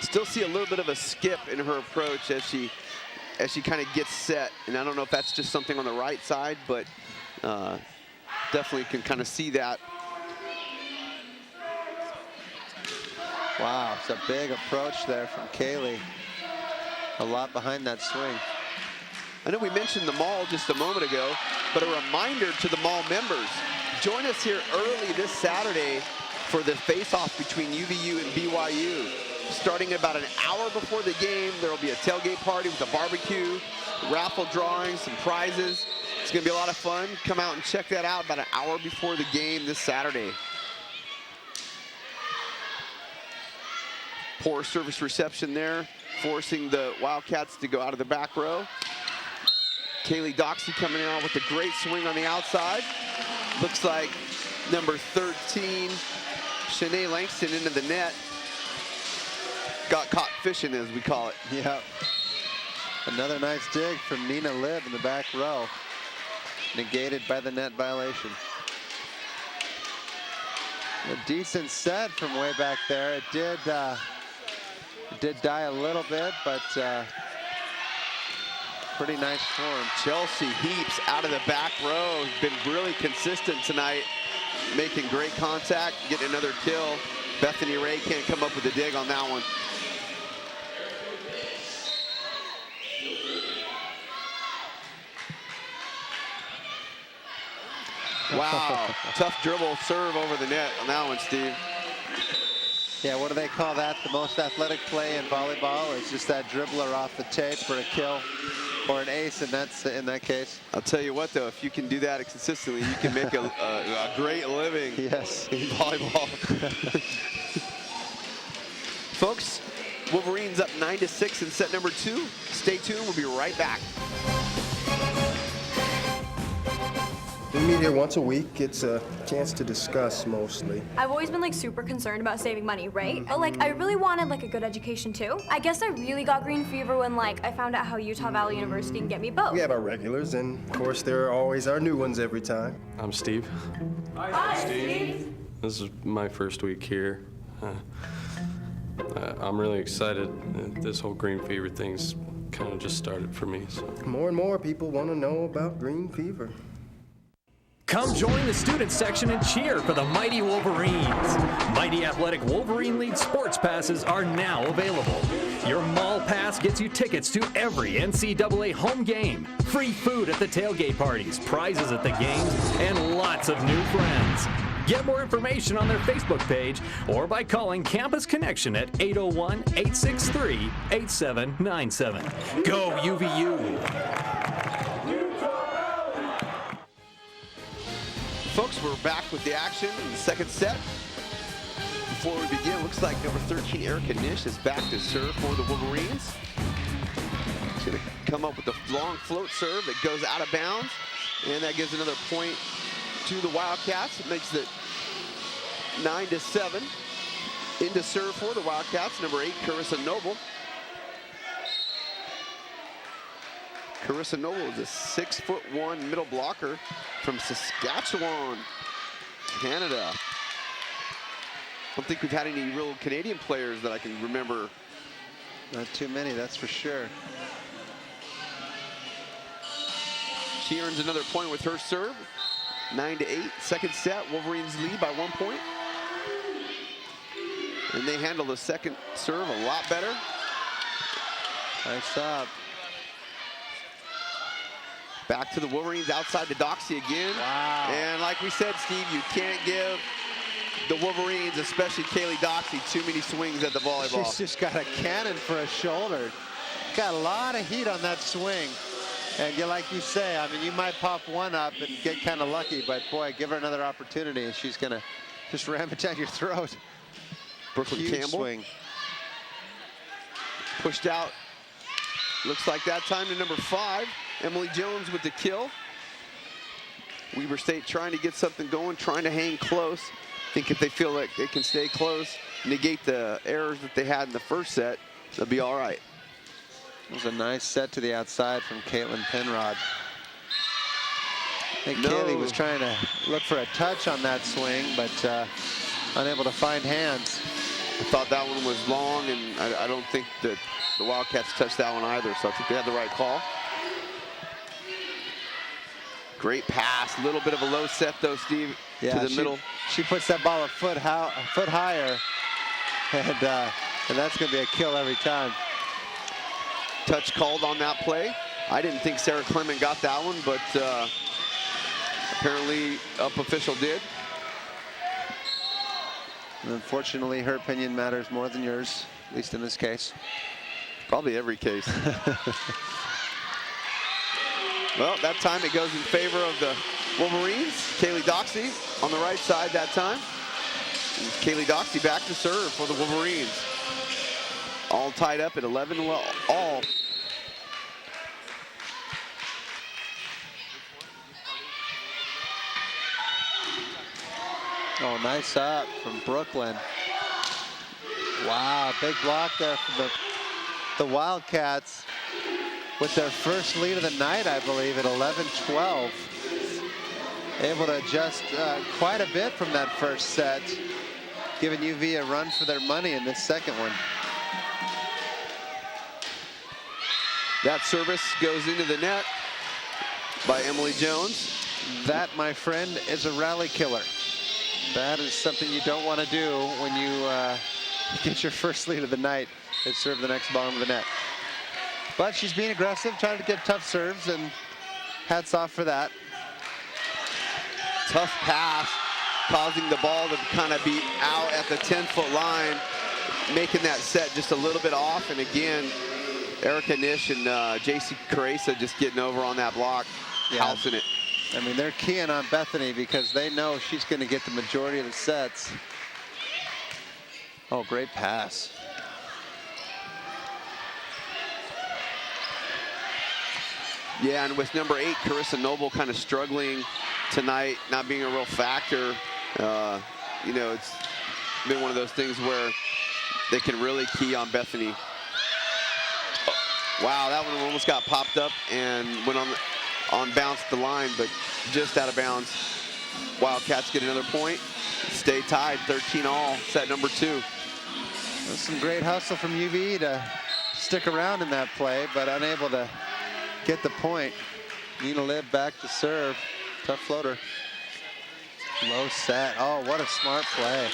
Still see a little bit of a skip in her approach as she kind of gets set. And I don't know if that's just something on the right side, but definitely can kind of see that. Wow, it's a big approach there from Kaylee. A lot behind that swing. I know we mentioned the Mall just a moment ago, but a reminder to the Mall members, join us here early this Saturday for the face-off between UVU and BYU. Starting about an hour before the game, there will be a tailgate party with a barbecue, raffle drawings, some prizes. It's going to be a lot of fun. Come out and check that out about an hour before the game this Saturday. Poor service reception there, forcing the Wildcats to go out of the back row. Kaylee Doxey coming out with a great swing on the outside. Looks like number 13, Shanae Langston, into the net. got caught fishing, as we call it. Yep. Another nice dig from Nina Libb in the back row. Negated by the net violation. A decent set from way back there. It did die a little bit, but pretty nice form. Chelsey Heaps out of the back row. Been really consistent tonight, making great contact, getting another kill. Bethany Ray can't come up with a dig on that one. Wow, tough dribble serve over the net on that one, Steve. Yeah, what do they call that? The most athletic play in volleyball? It's just that dribbler off the tape for a kill or an ace, and that's in that case. I'll tell you what, though, if you can do that consistently, you can make a great living Yes. in volleyball. Folks, Wolverines up 9-6 in set number 2. Stay tuned. We'll be right back. We meet here once a week. It's a chance to discuss mostly. I've always been like super concerned about saving money, right? But like I really wanted like a good education too. I guess I really got green fever when like I found out how Utah Valley University can get me both. We have our regulars, and of course there are always our new ones every time. I'm Steve. Hi, Steve. This is my first week here. I'm really excited. This whole green fever thing's kind of just started for me. So. More and more people want to know about green fever. Come join the student section and cheer for the Mighty Wolverines. Mighty Athletic Wolverine League sports passes are now available. Your mall pass gets you tickets to every NCAA home game, free food at the tailgate parties, prizes at the games, and lots of new friends. Get more information on their Facebook page or by calling Campus Connection at 801-863-8797. Go UVU! Folks, we're back with the action in the second set. Before we begin, looks like number 13, Erica Nish, is back to serve for the Wolverines. She's going to come up with a long float serve that goes out of bounds, and that gives another point to the Wildcats. It makes it 9-7. Into serve for the Wildcats, number 8, Carissa Noble. Carissa Noble is a 6'1" middle blocker from Saskatchewan, Canada. I don't think we've had any real Canadian players that I can remember. Not too many, that's for sure. She earns another point with her serve. 9-8, second set. Wolverines lead by 1 point. And they handle the second serve a lot better. Nice up. Back to the Wolverines outside to Doxy again. Wow. And like we said, Steve, you can't give the Wolverines, especially Kaylee Doxy, too many swings at the volleyball. She's just got a cannon for a shoulder. Got a lot of heat on that swing. And like you say, I mean, you might pop one up and get kind of lucky, but boy, give her another opportunity and she's gonna just ram it down your throat. Brookelyn Huge Campbell. swing. Pushed out. Looks like that time to number 5. Emily Jones with the kill. Weber State trying to get something going, trying to hang close. I think if they feel like they can stay close, negate the errors that they had in the first set, they'll be all right. It was a nice set to the outside from Caitlin Penrod. I think Kaylee was trying to look for a touch on that swing, but unable to find hands. I thought that one was long, and I don't think that the Wildcats touched that one either, so I think they had the right call. Great pass, a little bit of a low set though, Steve, to the middle. She puts that ball a foot higher, and that's going to be a kill every time. Touch called on that play. I didn't think Sarah Clement got that one, but apparently up official did. And unfortunately, her opinion matters more than yours, at least in this case. Probably every case. Well, that time it goes in favor of the Wolverines. Kaylee Doxy on the right side that time. And Kaylee Doxy back to serve for the Wolverines. All tied up at 11 all. Oh, nice up from Brooklyn. Wow, big block there for the Wildcats with their first lead of the night, I believe, at 11-12. Able to adjust quite a bit from that first set, giving UV a run for their money in this second one. That service goes into the net by Emily Jones. That, my friend, is a rally killer. That is something you don't want to do when you get your first lead of the night and serve the next ball into the net. But she's being aggressive, trying to get tough serves, and hats off for that. Tough pass, causing the ball to kind of be out at the 10-foot line, making that set just a little bit off. And again, Erica Nish and J.C. Caresa just getting over on that block, housing it. I mean, they're keying on Bethany because they know she's going to get the majority of the sets. Oh, great pass. Yeah, and with number 8, Carissa Noble, kind of struggling tonight, not being a real factor. You know, it's been one of those things where they can really key on Bethany. Wow, that one almost got popped up and went on bounce the line, but just out of bounds. Wildcats get another point, stay tied, 13-all, set number 2. That's some great hustle from UV to stick around in that play, but unable to get the point. Nina Libb back to serve. Tough floater. Low set. Oh, what a smart play.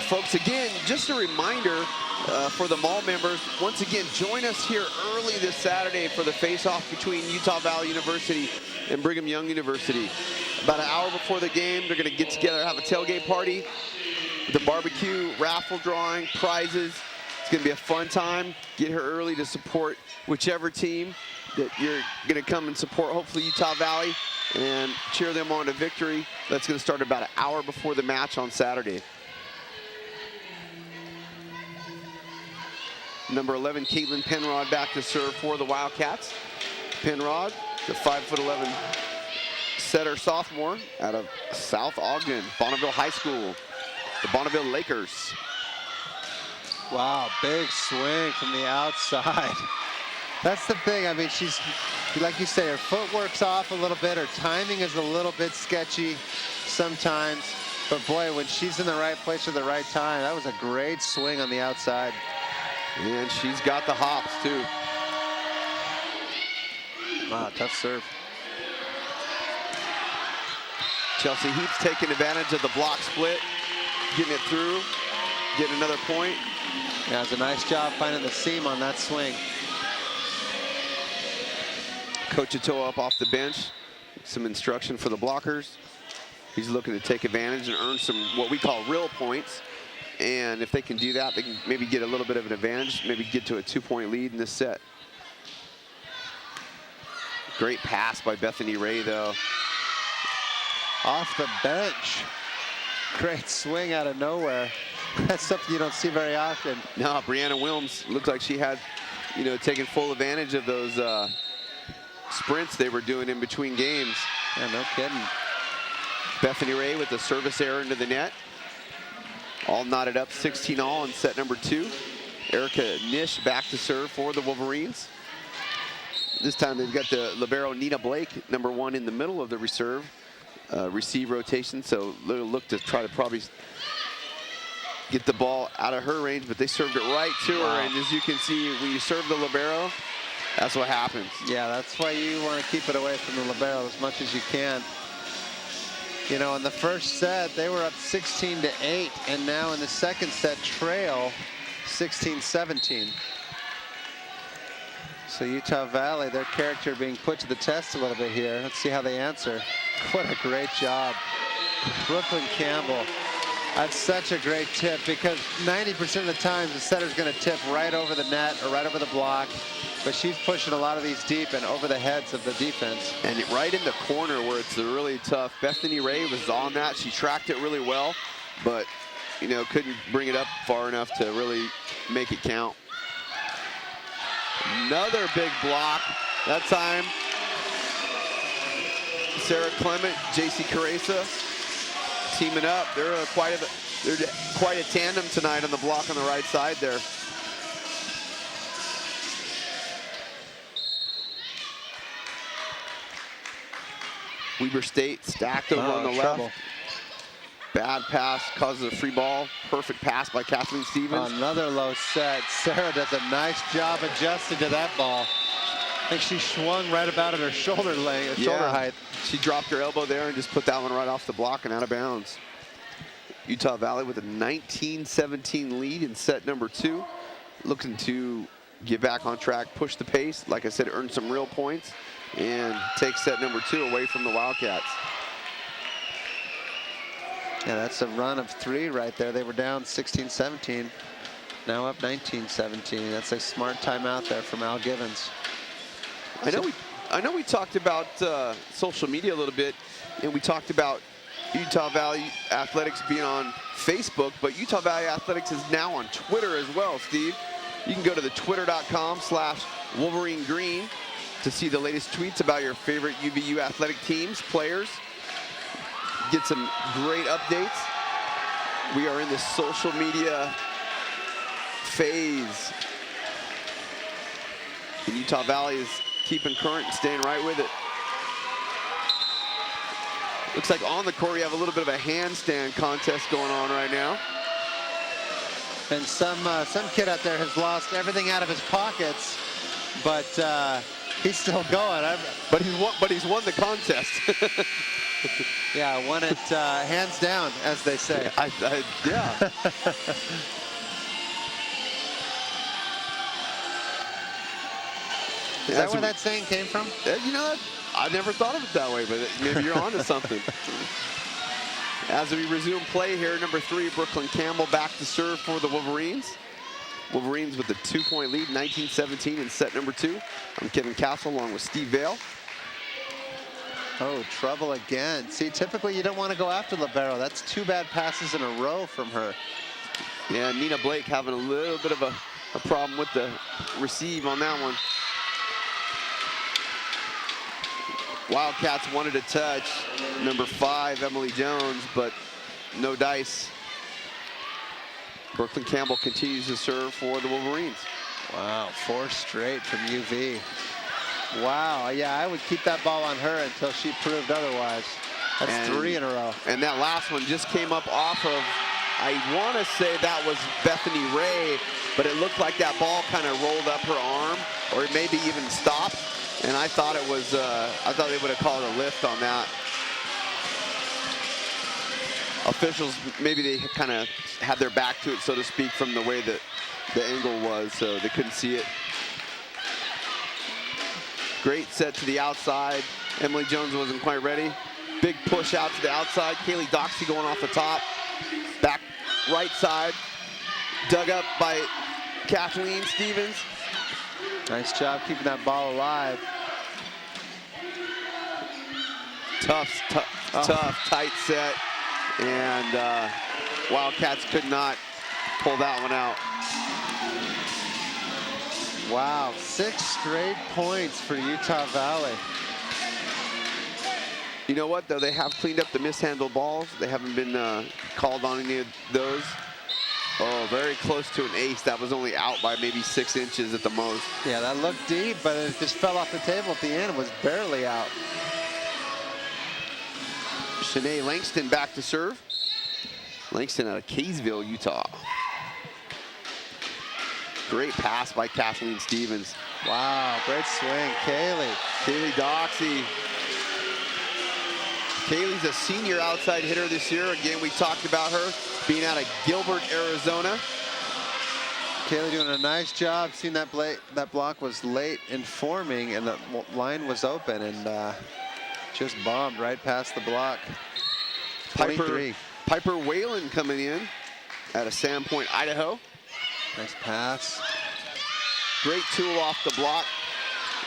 Folks, again, just a reminder for the mall members, once again, join us here early this Saturday for the face-off between Utah Valley University and Brigham Young University. About an hour before the game, they're going to get together, have a tailgate party, the barbecue, raffle drawing, prizes. It's going to be a fun time. Get here early to support whichever team that you're going to come and support, hopefully Utah Valley, and cheer them on to victory. That's going to start about an hour before the match on Saturday. Number 11, Caitlin Penrod back to serve for the Wildcats. Penrod, the 5'11" setter sophomore out of South Ogden, Bonneville High School, the Bonneville Lakers. Wow, big swing from the outside. That's the thing. I mean, she's, like you say, her footwork's off a little bit. Her timing is a little bit sketchy sometimes. But boy, when she's in the right place at the right time, that was a great swing on the outside. And she's got the hops, too. Wow, tough serve. Chelsey Heaps taking advantage of the block split, getting it through, getting another point. Yeah, it was a nice job finding the seam on that swing. Coach Atoa up off the bench, some instruction for the blockers. He's looking to take advantage and earn some what we call real points. And if they can do that, they can maybe get a little bit of an advantage, maybe get to a 2-point lead in this set. Great pass by Bethany Ray, though. Off the bench. Great swing out of nowhere. That's something you don't see very often. No, Brianna Wilms looked like she had, you know, taken full advantage of those sprints they were doing in between games. Yeah, no kidding. Bethany Ray with the service error into the net. All knotted up, 16-all in set number 2. Erica Nish back to serve for the Wolverines. This time they've got the libero Nina Blake, number 1 in the middle of the receive rotation. So they'll look to try to probably get the ball out of her range, but they served it right to her. And as you can see, when you serve the libero, that's what happens. Yeah, that's why you want to keep it away from the libero as much as you can. You know, in the first set, they were up 16-8, and now in the second set, trail 16-17. So Utah Valley, their character being put to the test a little bit here. Let's see how they answer. What a great job. Brookelyn Campbell. That's such a great tip because 90% of the time the setter's going to tip right over the net or right over the block. But she's pushing a lot of these deep and over the heads of the defense. And right in the corner where it's really tough. Bethany Ray was on that. She tracked it really well, but, you know, couldn't bring it up far enough to really make it count. Another big block. That time, Sarah Clement, J.C. Caresa teaming up. They're quite They're quite a tandem tonight on the block on the right side there. Weber State stacked over on the left. Bad pass causes a free ball. Perfect pass by Kathleen Stevens. Another low set. Sarah does a nice job adjusting to that ball. I think she swung right about at her shoulder height. She dropped her elbow there and just put that one right off the block and out of bounds. Utah Valley with a 19-17 lead in set number 2. Looking to get back on track, push the pace. Like I said, earn some real points and take set number 2 away from the Wildcats. Yeah, that's a run of 3 right there. They were down 16-17, now up 19-17. That's a smart timeout there from Al Givens. I know we talked about social media a little bit, and we talked about Utah Valley Athletics being on Facebook, but Utah Valley Athletics is now on Twitter as well, Steve. You can go to the twitter.com/WolverineGreen to see the latest tweets about your favorite UVU athletic teams, players. Get some great updates. We are in the social media phase. And Utah Valley is keeping current and staying right with it. Looks like on the court you have a little bit of a handstand contest going on right now. And some kid out there has lost everything out of his pockets, but he's still going. But he's won the contest. Yeah, won it hands down, as they say. Yeah. Is that where that saying came from? You know, I never thought of it that way, but maybe you're onto something. As we resume play here, number 3, Brookelyn Campbell back to serve for the Wolverines. Wolverines with a 2-point lead, 19-17 in set number 2. I'm Kevin Castle along with Steve Vale. Oh, trouble again. See, typically you don't want to go after libero. That's 2 bad passes in a row from her. Yeah, Nina Blake having a little bit of a problem with the receive on that one. Wildcats wanted to touch number 5, Emily Jones, but no dice. Brookelyn Campbell continues to serve for the Wolverines. Wow, 4 straight from UV. Wow, yeah, I would keep that ball on her until she proved otherwise. That's 3 in a row. And that last one just came up off of, I want to say that was Bethany Ray, but it looked like that ball kind of rolled up her arm, or maybe even stopped. And I thought it was, I thought they would have called a lift on that. Officials, maybe they kind of had their back to it, so to speak, from the way that the angle was, so they couldn't see it. Great set to the outside. Emily Jones wasn't quite ready. Big push out to the outside. Kaylee Doxey going off the top. Back right side. Dug up by Kathleen Stevens. Nice job keeping that ball alive. Tough, tight set. And Wildcats could not pull that one out. Wow, 6 straight points for Utah Valley. You know what, though? They have cleaned up the mishandled balls. They haven't been called on any of those. Oh, very close to an ace. That was only out by maybe 6 inches at the most. Yeah, that looked deep, but it just fell off the table at the end. It was barely out. Shanae Langston back to serve. Langston out of Kaysville, Utah. Great pass by Kathleen Stevens. Wow, great swing, Kaylee. Kaylee Doxey. Kaylee's a senior outside hitter this year. Again, we talked about her being out of Gilbert, Arizona. Kaylee doing a nice job. Seen that block was late in forming, and the line was open, and just bombed right past the block. 23. Piper Whalen coming in out of Sandpoint, Idaho. Nice pass. Great tool off the block.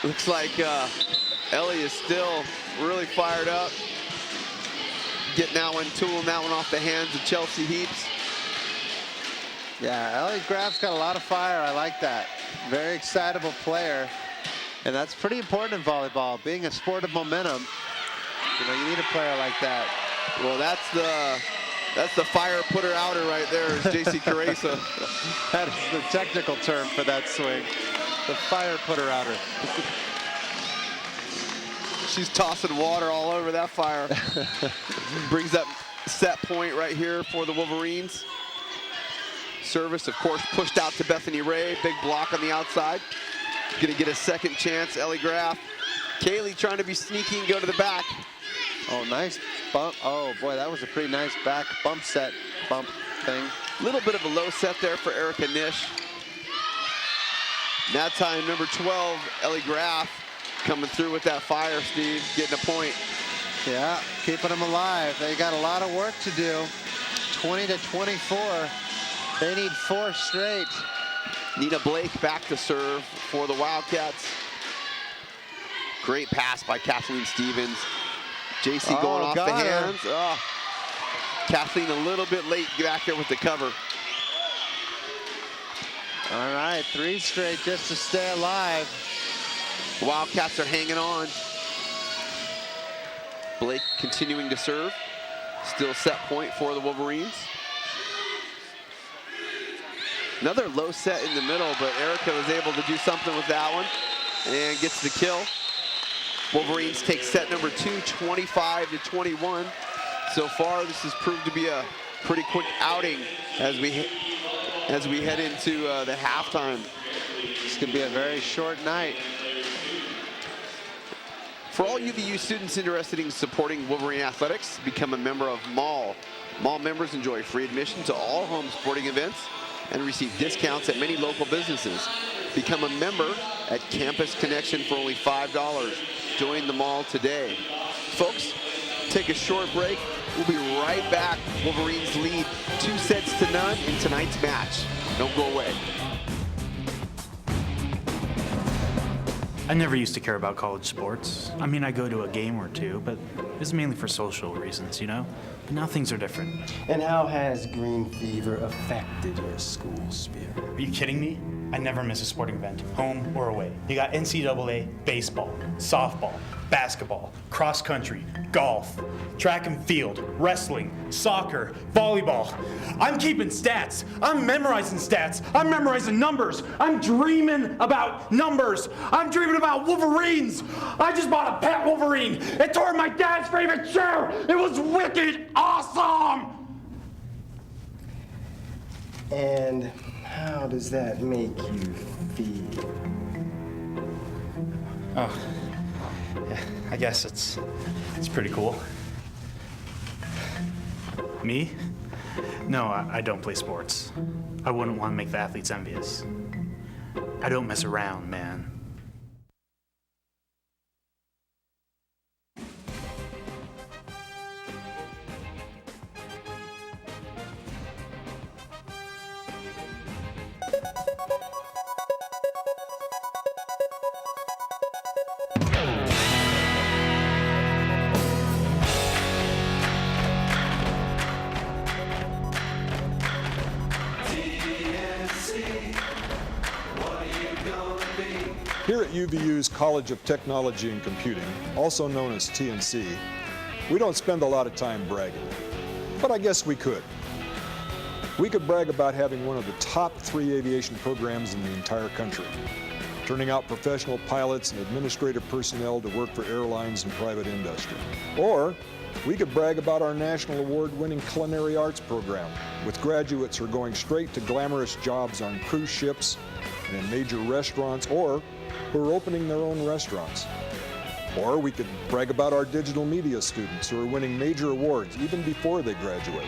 Looks like Ellie is still really fired up. Getting that one, tooling that one off the hands of Chelsey Heaps. Yeah, Ellie Graf's got a lot of fire. I like that. Very excitable player. And that's pretty important in volleyball. Being a sport of momentum, you know, you need a player like that. Well, that's the That's the fire putter outer right there, is J.C. Carresa. That is the technical term for that swing. The fire putter outer. She's tossing water all over that fire. Brings up set point right here for the Wolverines. Service, of course, pushed out to Bethany Ray. Big block on the outside. Gonna get a second chance, Ellie Graff. Kaylee trying to be sneaky and go to the back. Oh, nice bump. Oh, boy, that was a pretty nice back bump set bump thing. A little bit of a low set there for Erica Nish. That time, number 12, Ellie Graff, coming through with that fire, Steve, getting a point. Yeah, keeping them alive. They got a lot of work to do. 20-24. They need 4 straight. Nina Blake back to serve for the Wildcats. Great pass by Kathleen Stevens. JC going off the hands. Oh. Kathleen a little bit late back there with the cover. All right, 3 straight just to stay alive. The Wildcats are hanging on. Blake continuing to serve. Still set point for the Wolverines. Another low set in the middle, but Erica was able to do something with that one and gets the kill. Wolverines take set number 2, 25-21. So far, this has proved to be a pretty quick outing as we head into the halftime. It's going to be a very short night. For all UVU students interested in supporting Wolverine athletics, become a member of MALL. MALL members enjoy free admission to all home sporting events and receive discounts at many local businesses. Become a member at Campus Connection for only $5. Join the MALL today. Folks, take a short break. We'll be right back. Wolverines lead 2-0 in tonight's match. Don't go away. I never used to care about college sports. I mean, I go to a game or two, but it's mainly for social reasons, you know? But now things are different. And how has green fever affected your school spirit? Are you kidding me? I never miss a sporting event, home or away. You got NCAA baseball, softball, basketball, cross country, golf, track and field, wrestling, soccer, volleyball. I'm keeping stats. I'm memorizing stats. I'm memorizing numbers. I'm dreaming about numbers. I'm dreaming about Wolverines. I just bought a pet Wolverine. It tore my dad's favorite shoe. It was wicked awesome. And how does that make you feel? Oh, yeah, I guess it's pretty cool. Me? No, I don't play sports. I wouldn't want to make the athletes envious. I don't mess around, man. Here at UVU's College of Technology and Computing, also known as TNC, we don't spend a lot of time bragging, but I guess we could. We could brag about having one of the top 3 aviation programs in the entire country, turning out professional pilots and administrative personnel to work for airlines and private industry. Or we could brag about our national award-winning culinary arts program, with graduates who are going straight to glamorous jobs on cruise ships and in major restaurants, or who are opening their own restaurants. Or we could brag about our digital media students who are winning major awards even before they graduate.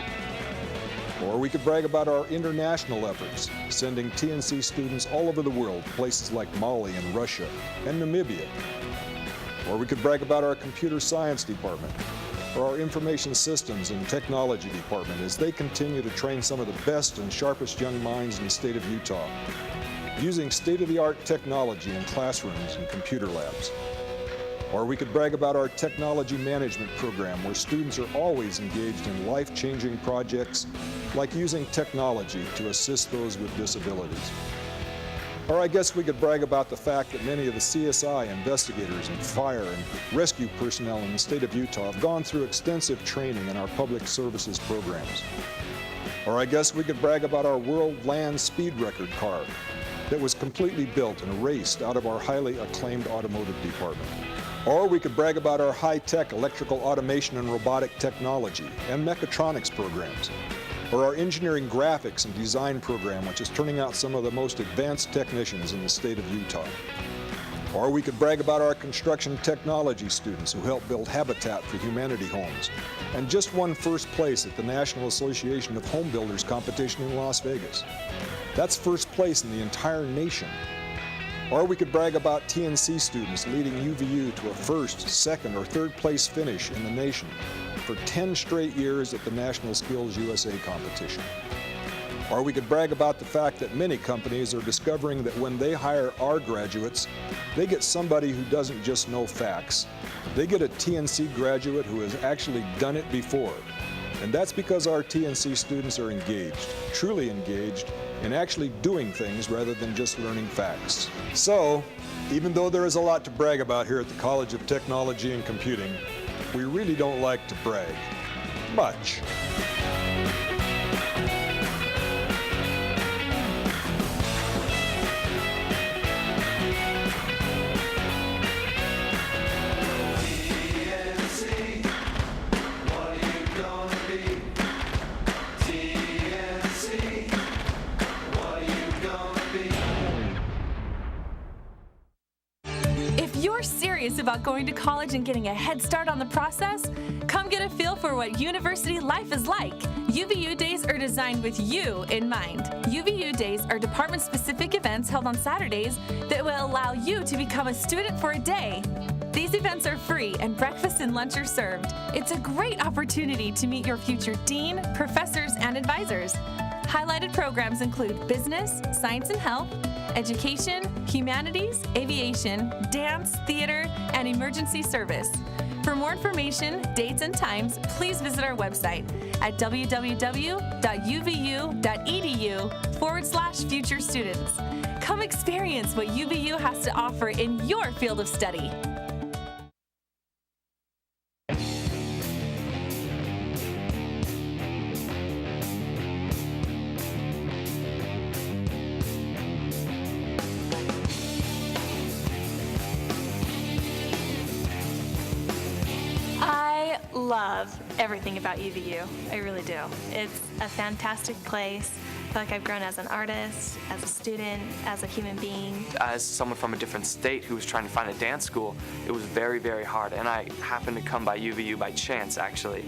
Or we could brag about our international efforts, sending TNC students all over the world, places like Mali and Russia and Namibia. Or we could brag about our computer science department, or our information systems and technology department as they continue to train some of the best and sharpest young minds in the state of Utah, using state-of-the-art technology in classrooms and computer labs. Or we could brag about our technology management program, where students are always engaged in life-changing projects like using technology to assist those with disabilities. Or I guess we could brag about the fact that many of the CSI investigators and fire and rescue personnel in the state of Utah have gone through extensive training in our public services programs. Or I guess we could brag about our world land speed record car that was completely built and raced out of our highly acclaimed automotive department. Or we could brag about our high-tech electrical automation and robotic technology and mechatronics programs. Or our engineering graphics and design program, which is turning out some of the most advanced technicians in the state of Utah. Or we could brag about our construction technology students who helped build Habitat for Humanity homes and just won first place at the National Association of Home Builders competition in Las Vegas. That's first place in the entire nation. Or we could brag about TNC students leading UVU to a first, second, or third place finish in the nation for 10 straight years at the National Skills USA competition. Or we could brag about the fact that many companies are discovering that when they hire our graduates, they get somebody who doesn't just know facts. They get a TNC graduate who has actually done it before. And that's because our TNC students are engaged, truly engaged, in actually doing things rather than just learning facts. So, even though there is a lot to brag about here at the College of Technology and Computing, we really don't like to brag much. About going to college and getting a head start on the process? Come get a feel for what university life is like. UVU Days are designed with you in mind. UVU Days are department-specific events held on Saturdays that will allow you to become a student for a day. These events are free and breakfast and lunch are served. It's a great opportunity to meet your future dean, professors, and advisors. Highlighted programs include business, science and health, education, humanities, aviation, dance, theater, and emergency service. For more information, dates, and times, please visit our website at www.uvu.edu/future students. Come experience what UVU has to offer in your field of study. Love everything about UVU. I really do. It's a fantastic place. I feel like I've grown as an artist, as a student, as a human being. As someone from a different state who was trying to find a dance school, it was very, very hard. And I happened to come by UVU by chance, actually.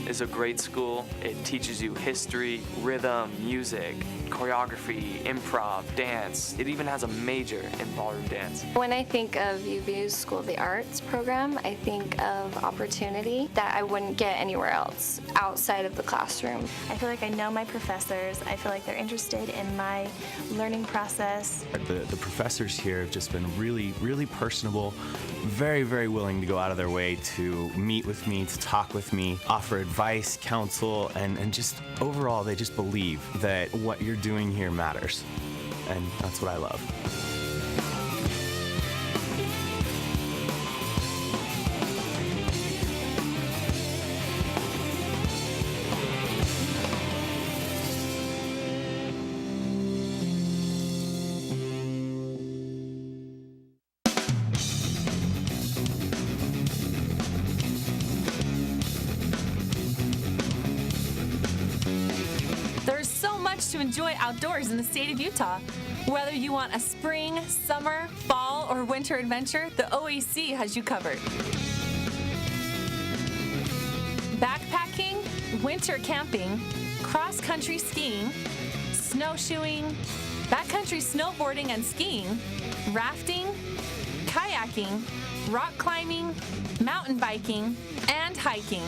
It's a great school. It teaches you history, rhythm, music, choreography, improv, dance. It even has a major in ballroom dance. When I think of UVU's School of the Arts program, I think of opportunity that I wouldn't get anywhere else outside of the classroom. I feel like I know my professors. I feel like they're interested in my learning process. The professors here have just been really, really personable, very, very willing to go out of their way to meet with me, to talk with me, offer advice, counsel, and just overall they just believe that what you're doing here matters. And that's what I love. To enjoy outdoors in the state of Utah. Whether you want a spring, summer, fall, or winter adventure, the OAC has you covered. Backpacking, winter camping, cross-country skiing, snowshoeing, backcountry snowboarding and skiing, rafting, kayaking, rock climbing, mountain biking, and hiking.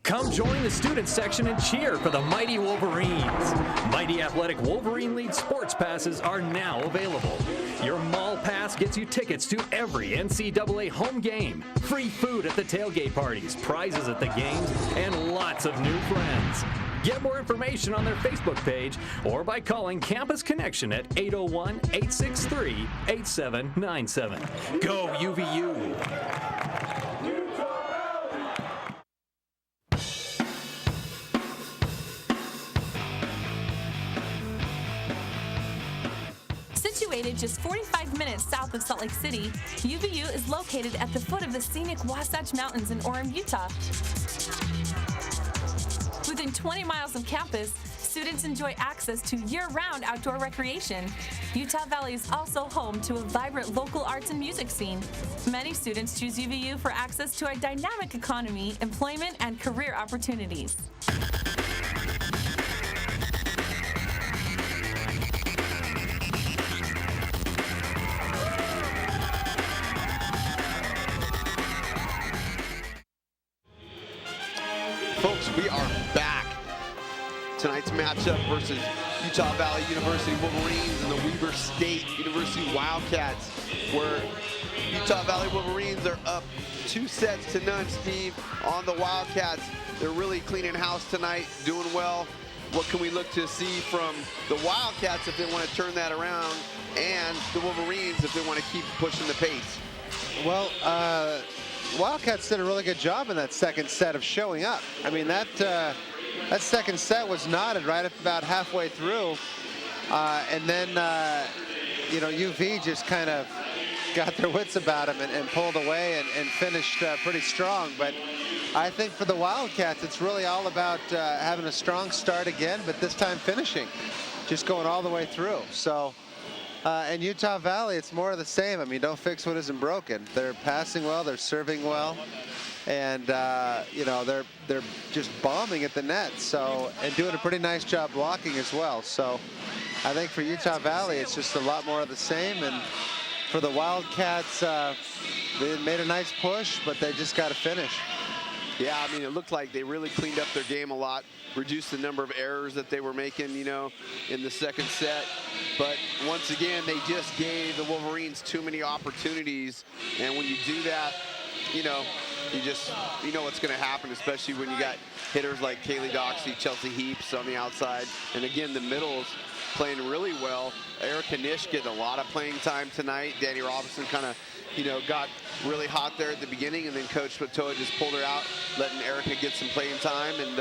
Come join the student section and cheer for the mighty Wolverines. Mighty Athletic Wolverine League sports passes are now available. Your mall pass gets you tickets to every NCAA home game, free food at the tailgate parties, prizes at the games, and lots of new friends. Get more information on their Facebook page or by calling Campus Connection at 801-863-8797. Go UVU! Situated just 45 minutes south of Salt Lake City, UVU is located at the foot of the scenic Wasatch Mountains in Orem, Utah. Within 20 miles of campus, students enjoy access to year-round outdoor recreation. Utah Valley is also home to a vibrant local arts and music scene. Many students choose UVU for access to a dynamic economy, employment, and career opportunities. Folks, we are back. Tonight's matchup versus Utah Valley University Wolverines and the Weber State University Wildcats, where Utah Valley Wolverines are up 2-0, Steve, on the Wildcats. They're really cleaning house tonight, doing well. What can we look to see from the Wildcats if they want to turn that around, and the Wolverines if they want to keep pushing the pace? Well, Wildcats did a really good job in that second set of showing up. I mean, that second set was knotted right about halfway through. And then, UV just kind of got their wits about them and pulled away and finished pretty strong. But I think for the Wildcats, it's really all about having a strong start again, but this time finishing, just going all the way through. So. And Utah Valley, it's more of the same. I mean, don't fix what isn't broken. They're passing well, they're serving well, and they're just bombing at the net. So, and doing a pretty nice job blocking as well. So, I think for Utah Valley, it's just a lot more of the same. And for the Wildcats, they made a nice push, but they just got to finish. Yeah, I mean, it looked like they really cleaned up their game a lot, reduced the number of errors that they were making, in the second set. But once again, they just gave the Wolverines too many opportunities. And when you do that, you know what's going to happen, especially when you got hitters like Kaylee Doxey, Chelsey Heaps on the outside. And again, the middles playing really well. Erica Nish getting a lot of playing time tonight. Danny Robinson kind of, got really hot there at the beginning, and then Coach Atoa just pulled her out, letting Erica get some playing time, and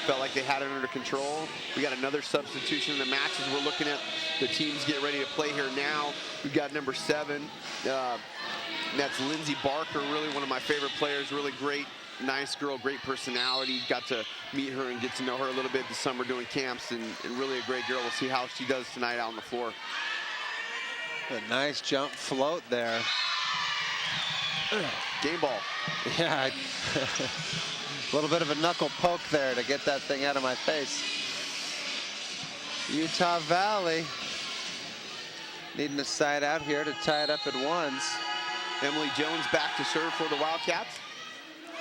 felt like they had it under control. We got another substitution in the match as we're looking at the teams get ready to play here now. We've got number 7. That's Lindsay Barker, really one of my favorite players, really great, nice girl, great personality. Got to meet her and get to know her a little bit this summer doing camps, and really a great girl. We'll see how she does tonight out on the floor. A nice jump float there. Game ball. Yeah, a little bit of a knuckle poke there to get that thing out of my face. Utah Valley needing a side out here to tie it up at ones. Emily Jones back to serve for the Wildcats.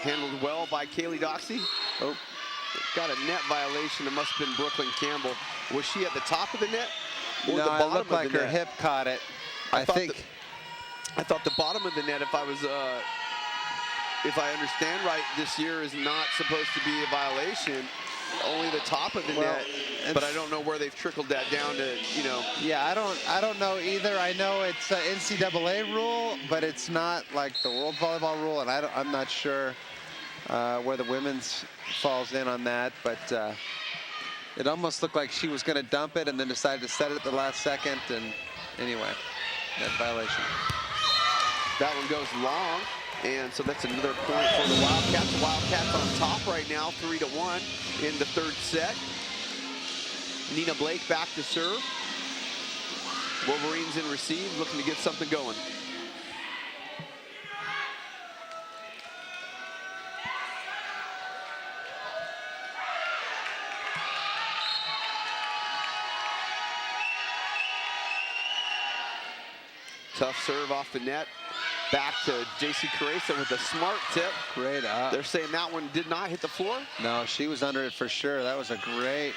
Handled well by Kaylee Doxey. Oh, got a net violation. It must have been Brookelyn Campbell. Was she at the top of the net or the bottom of the net? No, it looked like her hip caught it. I thought the bottom of the net, if I understand right, this year is not supposed to be a violation. Only the top of the net, but I don't know where they've trickled that down to, Yeah, I don't know either. I know it's an NCAA rule, but it's not like the World Volleyball rule, and I'm not sure where the women's falls in on that, but it almost looked like she was going to dump it and then decided to set it at the last second, and anyway, that violation. That one goes long, and so that's another point for the Wildcats. The Wildcats on top right now, 3-1 in the third set. Nina Blake back to serve. Wolverines in receive, looking to get something going. Tough serve off the net. Back to J.C. Caressa with a smart tip. Great up. They're saying that one did not hit the floor. No, she was under it for sure. That was a great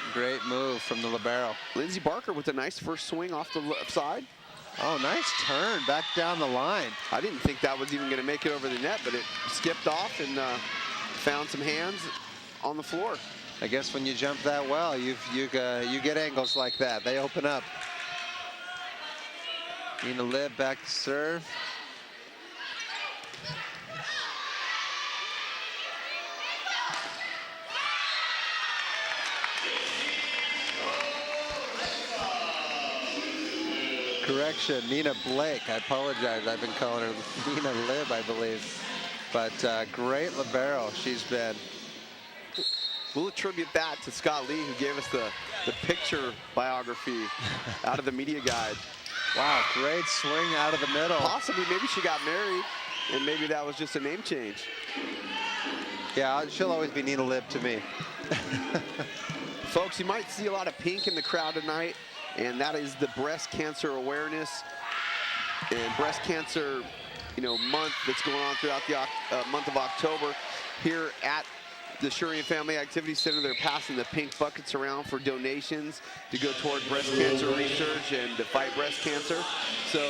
move from the libero. Lindsey Barker with a nice first swing off the left side. Oh, nice turn back down the line. I didn't think that was even going to make it over the net, but it skipped off and found some hands on the floor. I guess when you jump that well, you get angles like that. They open up. Nina Lib back to serve. Correction, Nina Blake. I apologize. I've been calling her Nina Lib, I believe. But great libero she's been. We'll attribute that to Scott Lee, who gave us the picture biography out of the media guide. Wow, great swing out of the middle. Possibly, maybe she got married, and maybe that was just a name change. Yeah, she'll always be Nina Lib to me. Folks, you might see a lot of pink in the crowd tonight, and that is the breast cancer awareness and breast cancer, month that's going on throughout the month of October. Here at the Shurian Family Activity Center, they're passing the pink buckets around for donations to go toward breast cancer research and to fight breast cancer. So,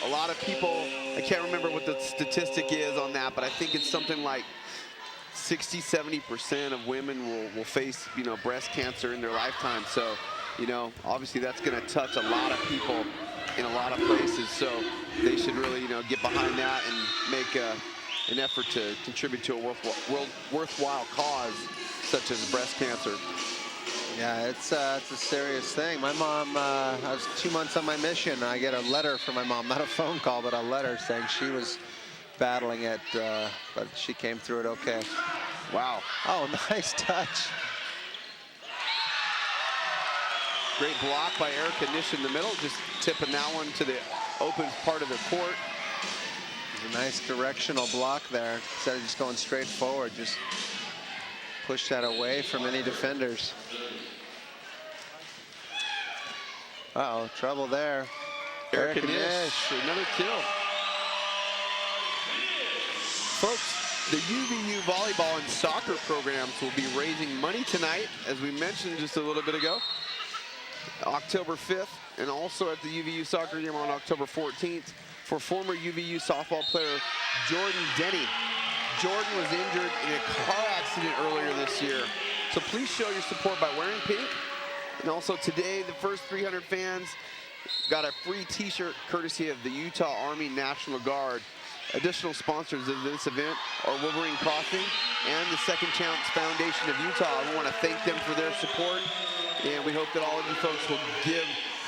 a lot of people, I can't remember what the statistic is on that, but I think it's something like 60–70% of women will face, breast cancer in their lifetime. So, obviously that's going to touch a lot of people in a lot of places. So they should really, get behind that and make an effort to contribute to a worthwhile cause such as breast cancer. Yeah, it's a serious thing. My mom, I was 2 months on my mission. I get a letter from my mom, not a phone call, but a letter saying she was battling it, but she came through it okay. Wow. Oh, nice touch. Great block by Erica Nish in the middle, just tipping that one to the open part of the court. A nice directional block there. Instead of just going straight forward, just push that away from any defenders. Uh-oh, trouble there. Erica Nish, another kill. Folks, the UVU volleyball and soccer programs will be raising money tonight, as we mentioned just a little bit ago. October 5th, and also at the UVU soccer game on October 14th for former UVU softball player Jordan Denny. Jordan was injured in a car accident earlier this year. So please show your support by wearing pink. And also today, the first 300 fans got a free t-shirt courtesy of the Utah Army National Guard. Additional sponsors of this event are Wolverine Crossing and the Second Chance Foundation of Utah. We want to thank them for their support. And we hope that all of you folks will give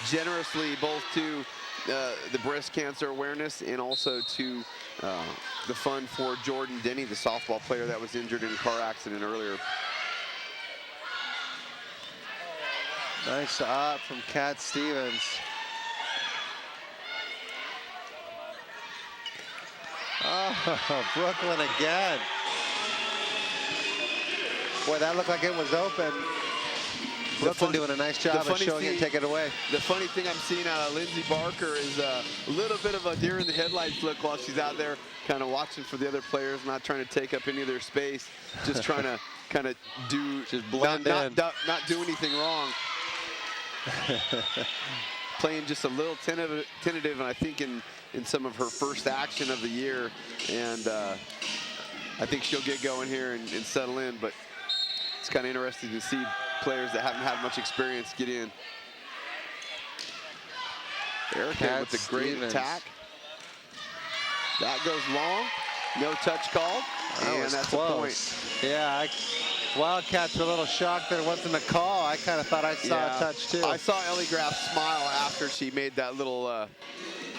generously both to the breast cancer awareness and also to the fund for Jordan Denny, the softball player that was injured in a car accident earlier. Nice up from Kat Stevens. Oh, Brooklyn again. Boy, that looked like it was open. Brooklyn doing a nice job of showing it and taking it away. The funny thing I'm seeing out of Lindsey Barker is a little bit of a deer in the headlights look while she's out there kind of watching for the other players, not trying to take up any of their space, just trying to kind of do, just blend in. Not do anything wrong. Playing just a little tentative, and I think in some of her first action of the year, and I think she'll get going here and settle in, but it's kind of interesting to see players that haven't had much experience get in. Erica with the great attack. That goes long. No touch called. And that's close. A point. Yeah, Wildcats were a little shocked that it wasn't a call. I kind of thought I saw a touch too. I saw Ellie Graf smile after she made that little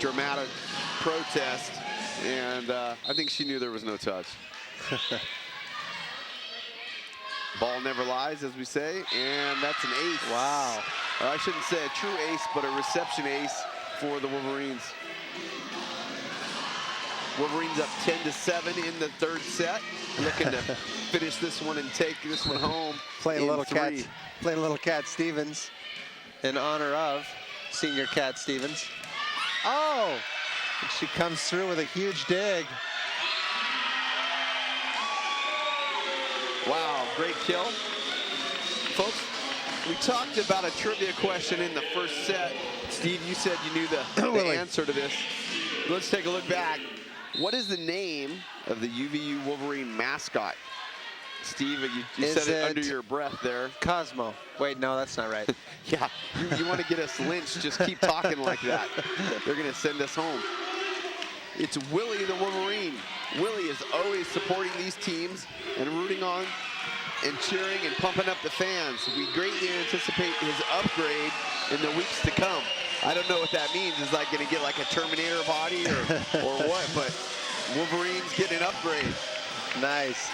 dramatic protest, and I think she knew there was no touch. Ball never lies, as we say, and that's an ace. Wow. Or I shouldn't say a true ace, but a reception ace for the Wolverines. Wolverines up 10-7 in the third set, looking to finish this one and take this one home. Playing little Cat Stevens in honor of senior Cat Stevens. Oh, She comes through with a huge dig. Wow, great kill. Folks, we talked about a trivia question in the first set. Steve, you said you knew the answer to this. Let's take a look back. What is the name of the UVU Wolverine mascot? Steve, you said it under your breath there. Cosmo. Wait, no, that's not right. Yeah, you want to get us lynched, just keep talking like that. They're going to send us home. It's Willie the Wolverine. Willie is always supporting these teams and rooting on and cheering and pumping up the fans. We greatly anticipate his upgrade in the weeks to come. I don't know what that means. Is like going to get like a Terminator body or what, but Wolverines get an upgrade. Nice.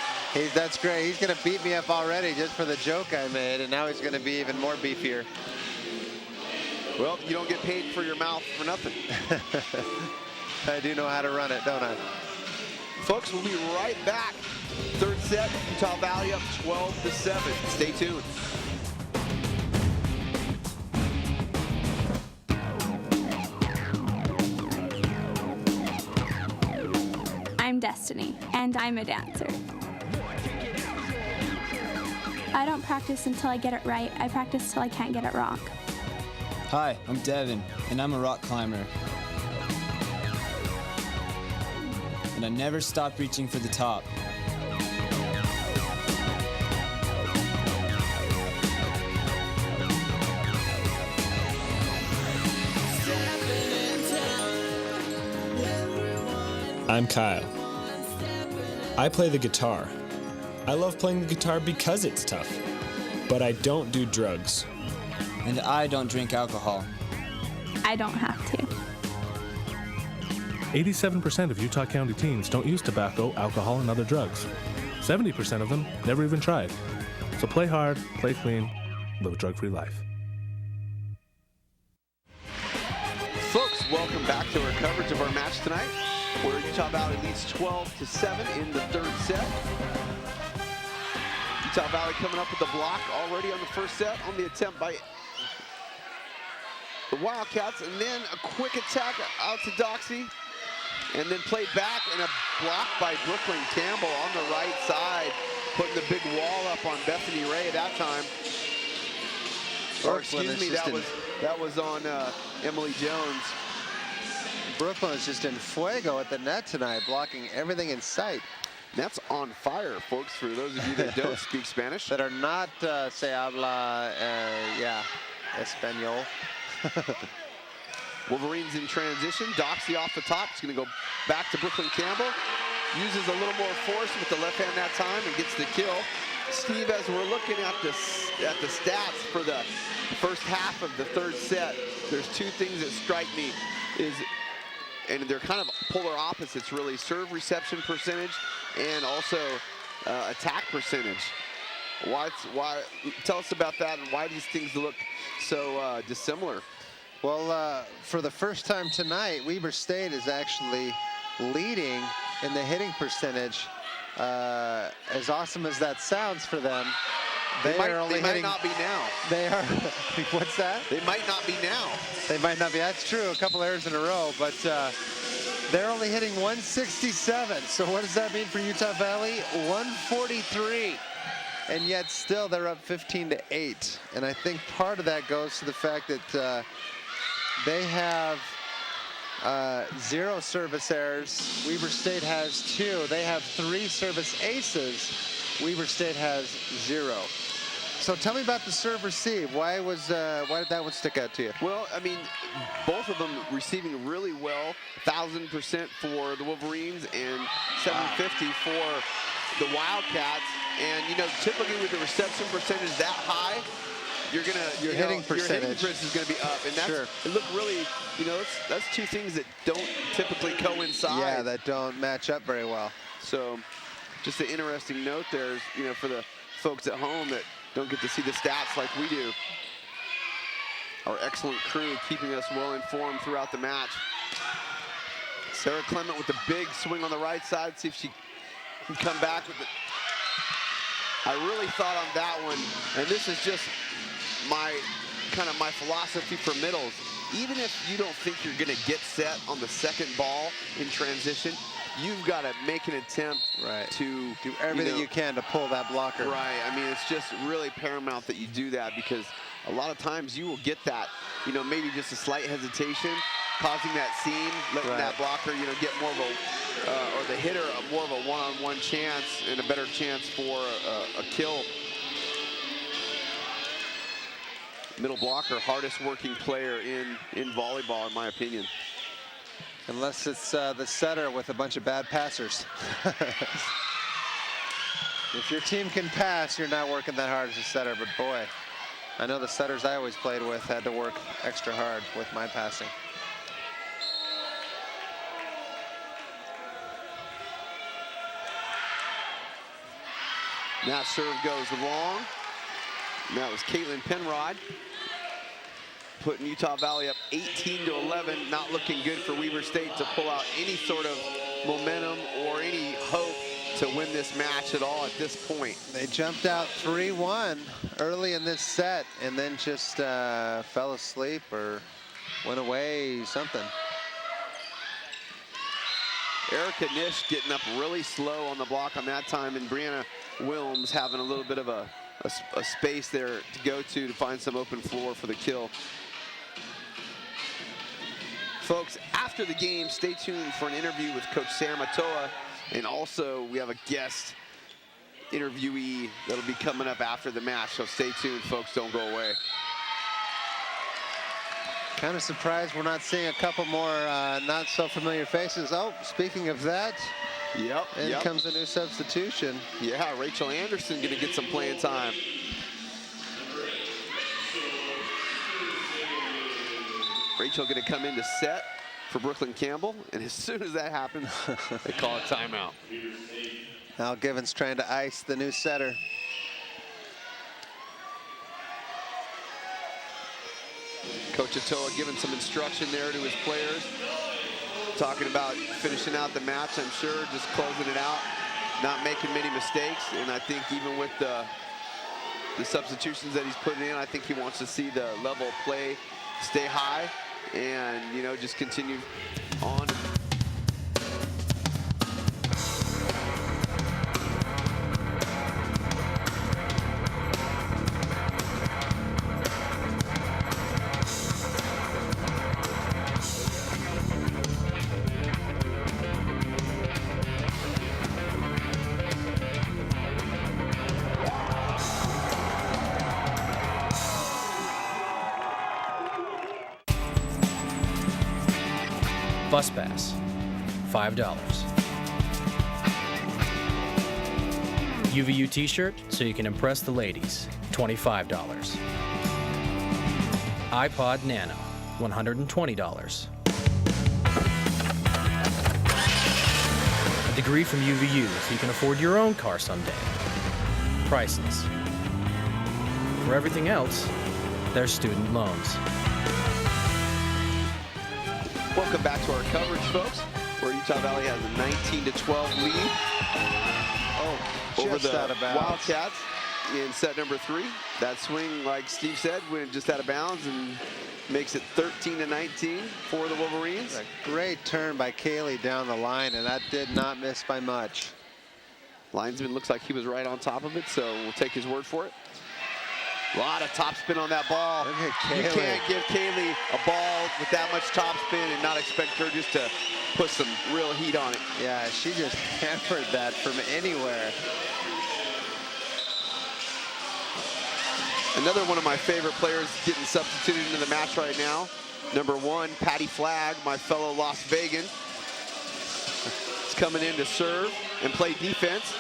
That's great. He's going to beat me up already just for the joke I made, and now he's going to be even more beefier. Well, you don't get paid for your mouth for nothing. I do know how to run it, don't I? Folks, we'll be right back. Third set, Utah Valley up 12-7. Stay tuned. I'm Destiny, and I'm a dancer. I don't practice until I get it right. I practice till I can't get it wrong. Hi, I'm Devin, and I'm a rock climber. And I never stop reaching for the top. I'm Kyle. I play the guitar. I love playing the guitar because it's tough, but I don't do drugs. And I don't drink alcohol. I don't have to. 87% of Utah County teens don't use tobacco, alcohol, and other drugs. 70% of them never even tried. So play hard, play clean, live a drug-free life. Folks, welcome back to our coverage of our match tonight, where Utah Valley leads 12-7 in the third set. Utah Valley coming up with the block already on the first set on the attempt by the Wildcats, and then a quick attack out to Doxy, and then played back and a block by Brookelyn Campbell on the right side, putting the big wall up on Bethany Ray at that time. Or excuse me, that was on Emily Jones. Brooklyn is just in fuego at the net tonight, blocking everything in sight. That's on fire, folks, for those of you that don't speak Spanish. That are not, se habla, Espanol. Wolverines in transition. Doxy off the top. It's going to go back to Brookelyn Campbell. Uses a little more force with the left hand that time and gets the kill. Steve, as we're looking at the stats for the first half of the third set, there's two things that strike me, and they're kind of polar opposites, really. Serve reception percentage and also attack percentage. Why? Tell us about that and why these things look so dissimilar. Well, for the first time tonight, Weber State is actually leading in the hitting percentage. As awesome as that sounds for them, they might not be now. They are. What's that? They might not be now. They might not be. That's true. A couple errors in a row, but they're only hitting 167. So what does that mean for Utah Valley? 143. And yet still they're up 15-8. And I think part of that goes to the fact that they have 0 service errors. Weber State has 2. They have 3 service aces. Weber State has 0. So tell me about the serve receive. Why did that one stick out to you? Well, I mean, both of them receiving really well. 1,000% for the Wolverines and 750 for the Wildcats. And, you know, typically with the reception percentage that high, your hitting percentage is going to be up. And that's, it looked really, you know, that's two things that don't typically coincide. Yeah, that don't match up very well. So just an interesting note there is, you know, for the folks at home that don't get to see the stats like we do. Our excellent crew keeping us well informed throughout the match. Sarah Clement with the big swing on the right side. See if she can come back with it. I really thought on that one, and this is just my kind of my philosophy for middles. Even if you don't think you're going to get set on the second ball in transition, you've got to make an attempt to do everything you can to pull that blocker. Right. I mean, it's just really paramount that you do that, because a lot of times you will get that, maybe just a slight hesitation, causing that seam, letting that blocker, get more of a, or the hitter, more of a one-on-one chance and a better chance for a kill. Middle blocker, hardest working player in volleyball, in my opinion. Unless it's the setter with a bunch of bad passers. If your team can pass, you're not working that hard as a setter, but boy, I know the setters I always played with had to work extra hard with my passing. That serve goes long. And that was Caitlin Penrod, putting Utah Valley up 18-11. Not looking good for Weber State to pull out any sort of momentum or any hope to win this match at all at this point. They jumped out 3-1 early in this set and then just fell asleep or went away, something. Erica Nish getting up really slow on the block on that time, and Brianna Wilms having a little bit of a space there to go to find some open floor for the kill. Folks, after the game, stay tuned for an interview with Coach Sam Atoa, and also we have a guest interviewee that'll be coming up after the match, so stay tuned, folks. Don't go away. Kind of surprised we're not seeing a couple more not so familiar faces. Oh, speaking of that, in comes a new substitution. Yeah, Rachel Anderson gonna get some playing time. Rachel gonna come in to set for Brookelyn Campbell, and as soon as that happens, they call a timeout. Al Givens trying to ice the new setter. Coach Atoa giving some instruction there to his players, talking about finishing out the match, I'm sure, just closing it out, not making many mistakes. And I think even with the substitutions that he's putting in, I think he wants to see the level of play stay high and, just continue on. Bus pass, $5. UVU t-shirt so you can impress the ladies, $25. iPod Nano, $120. A degree from UVU so you can afford your own car someday. Priceless. For everything else, there's student loans. Welcome back to our coverage, folks, where Utah Valley has a 19-12 lead over the Wildcats in set number 3. That swing, like Steve said, went just out of bounds and makes it 13-19 for the Wolverines. A great turn by Kaylee down the line, and that did not miss by much. Linesman looks like he was right on top of it, so we'll take his word for it. A lot of topspin on that ball. Look at You can't give Kaylee a ball with that much topspin and not expect her just to put some real heat on it. Yeah, she just hammered that from anywhere. Another one of my favorite players getting substituted into the match right now. Number 1, Patty Flagg, my fellow Las Vegan. Is coming in to serve and play defense.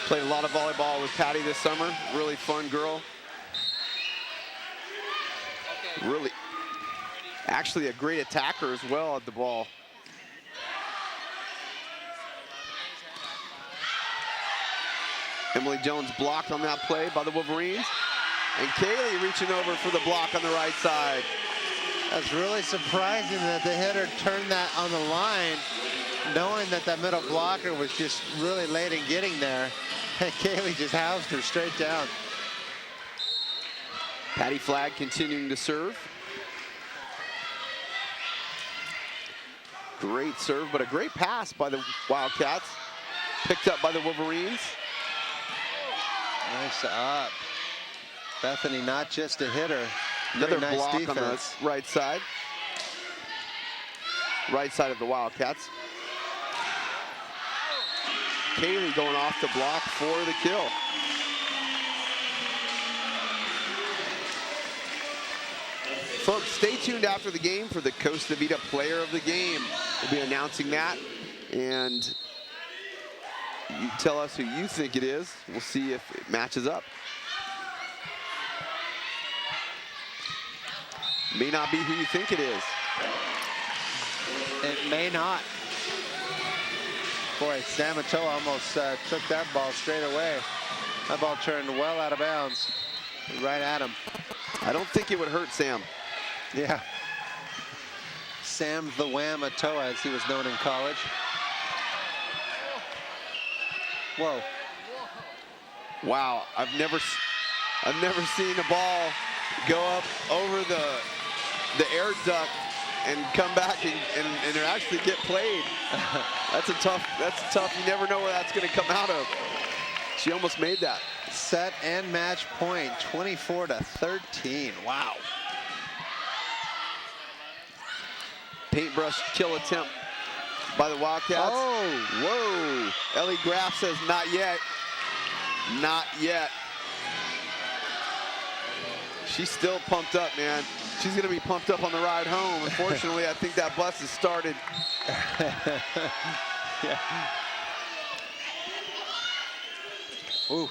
Played a lot of volleyball with Patty this summer. Really fun girl. Really, actually a great attacker as well at the ball. Emily Jones blocked on that play by the Wolverines. And Kaylee reaching over for the block on the right side. That's really surprising that the hitter turned that on the line, knowing that that middle blocker was just really late in getting there. And Kaylee just housed her straight down. Patty Flagg continuing to serve. Great serve, but a great pass by the Wildcats. Picked up by the Wolverines. Nice up. Bethany, not just a hitter. Another nice block defense. on the right side. Right side of the Wildcats. Kaylee going off the block for the kill. Folks, stay tuned after the game for the Costa Vida Player of the Game. We'll be announcing that, and you tell us who you think it is. We'll see if it matches up. May not be who you think it is. It may not. Boy, Sam Atoa almost took that ball straight away. That ball turned well out of bounds, right at him. I don't think it would hurt Sam. Yeah. Sam the Wham Atoa, as he was known in college. Whoa. Wow, I've never seen a ball go up over the air duct and come back and actually get played. That's tough. You never know where that's going to come out of. She almost made that. Set and match point, 24-13. Wow. Paintbrush kill attempt by the Wildcats. Oh, whoa. Ellie Graff says not yet. Not yet. She's still pumped up, man. She's going to be pumped up on the ride home. Unfortunately, I think that bus has started. Yeah. Ooh.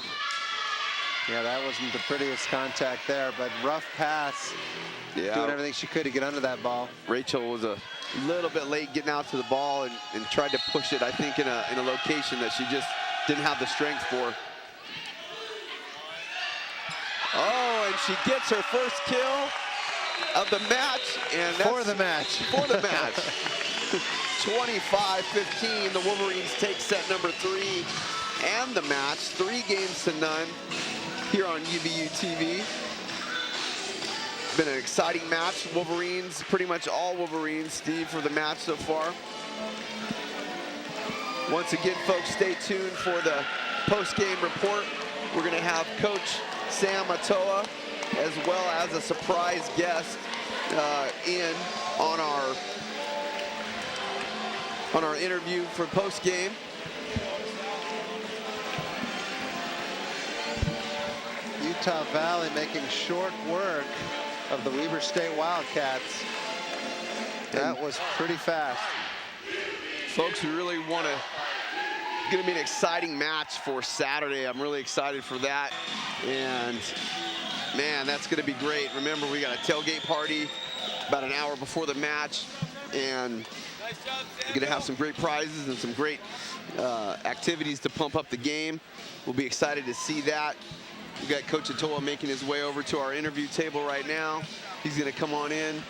Yeah, that wasn't the prettiest contact there, but rough pass. Yeah. Doing everything she could to get under that ball. Rachel was a little bit late getting out to the ball and tried to push it, I think, in a location that she just didn't have the strength for. Oh, and she gets her first kill of the match. And that's for the match. For the match. 25-15, the Wolverines take set number 3 and the match, 3-0 here on UVU TV. Been an exciting match. Wolverines, pretty much all Wolverines, Steve, for the match so far. Once again, folks, stay tuned for the post-game report. We're going to have Coach Sam Atoa, as well as a surprise guest on our interview for post-game. Utah Valley making short work of the Weber State Wildcats. That was pretty fast. Folks, we really want to, going to be an exciting match for Saturday. I'm really excited for that. And man, that's going to be great. Remember, we got a tailgate party about an hour before the match, and we're going to have some great prizes and some great activities to pump up the game. We'll be excited to see that. We got Coach Atoa making his way over to our interview table right now. He's going to come on in.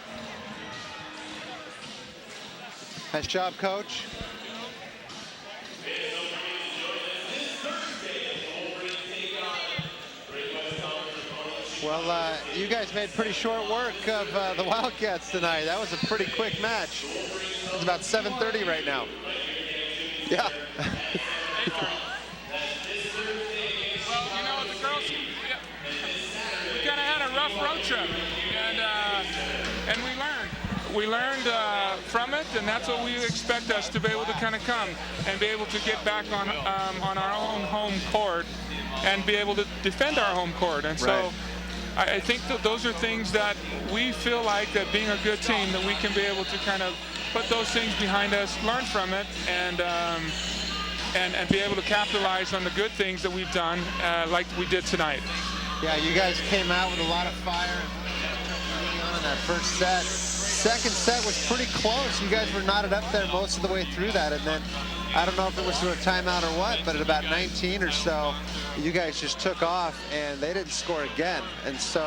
Nice job, Coach. Well, you guys made pretty short work of the Wildcats tonight. That was a pretty quick match. It's about 7:30 right now. Yeah. Well, you know, the girls, we kind of had a rough road trip, and we learned. We learned from it, and that's what we expect us to be able to kind of come and be able to get back on our own home court and be able to defend our home court. And so I think that those are things that we feel like that being a good team, that we can be able to kind of put those things behind us, learn from it, and be able to capitalize on the good things that we've done like we did tonight. Yeah, you guys came out with a lot of fire on in that first set. Second set was pretty close. You guys were knotted up there most of the way through that, and then I don't know if it was through a timeout or what, but at about 19 or so, you guys just took off and they didn't score again. And so,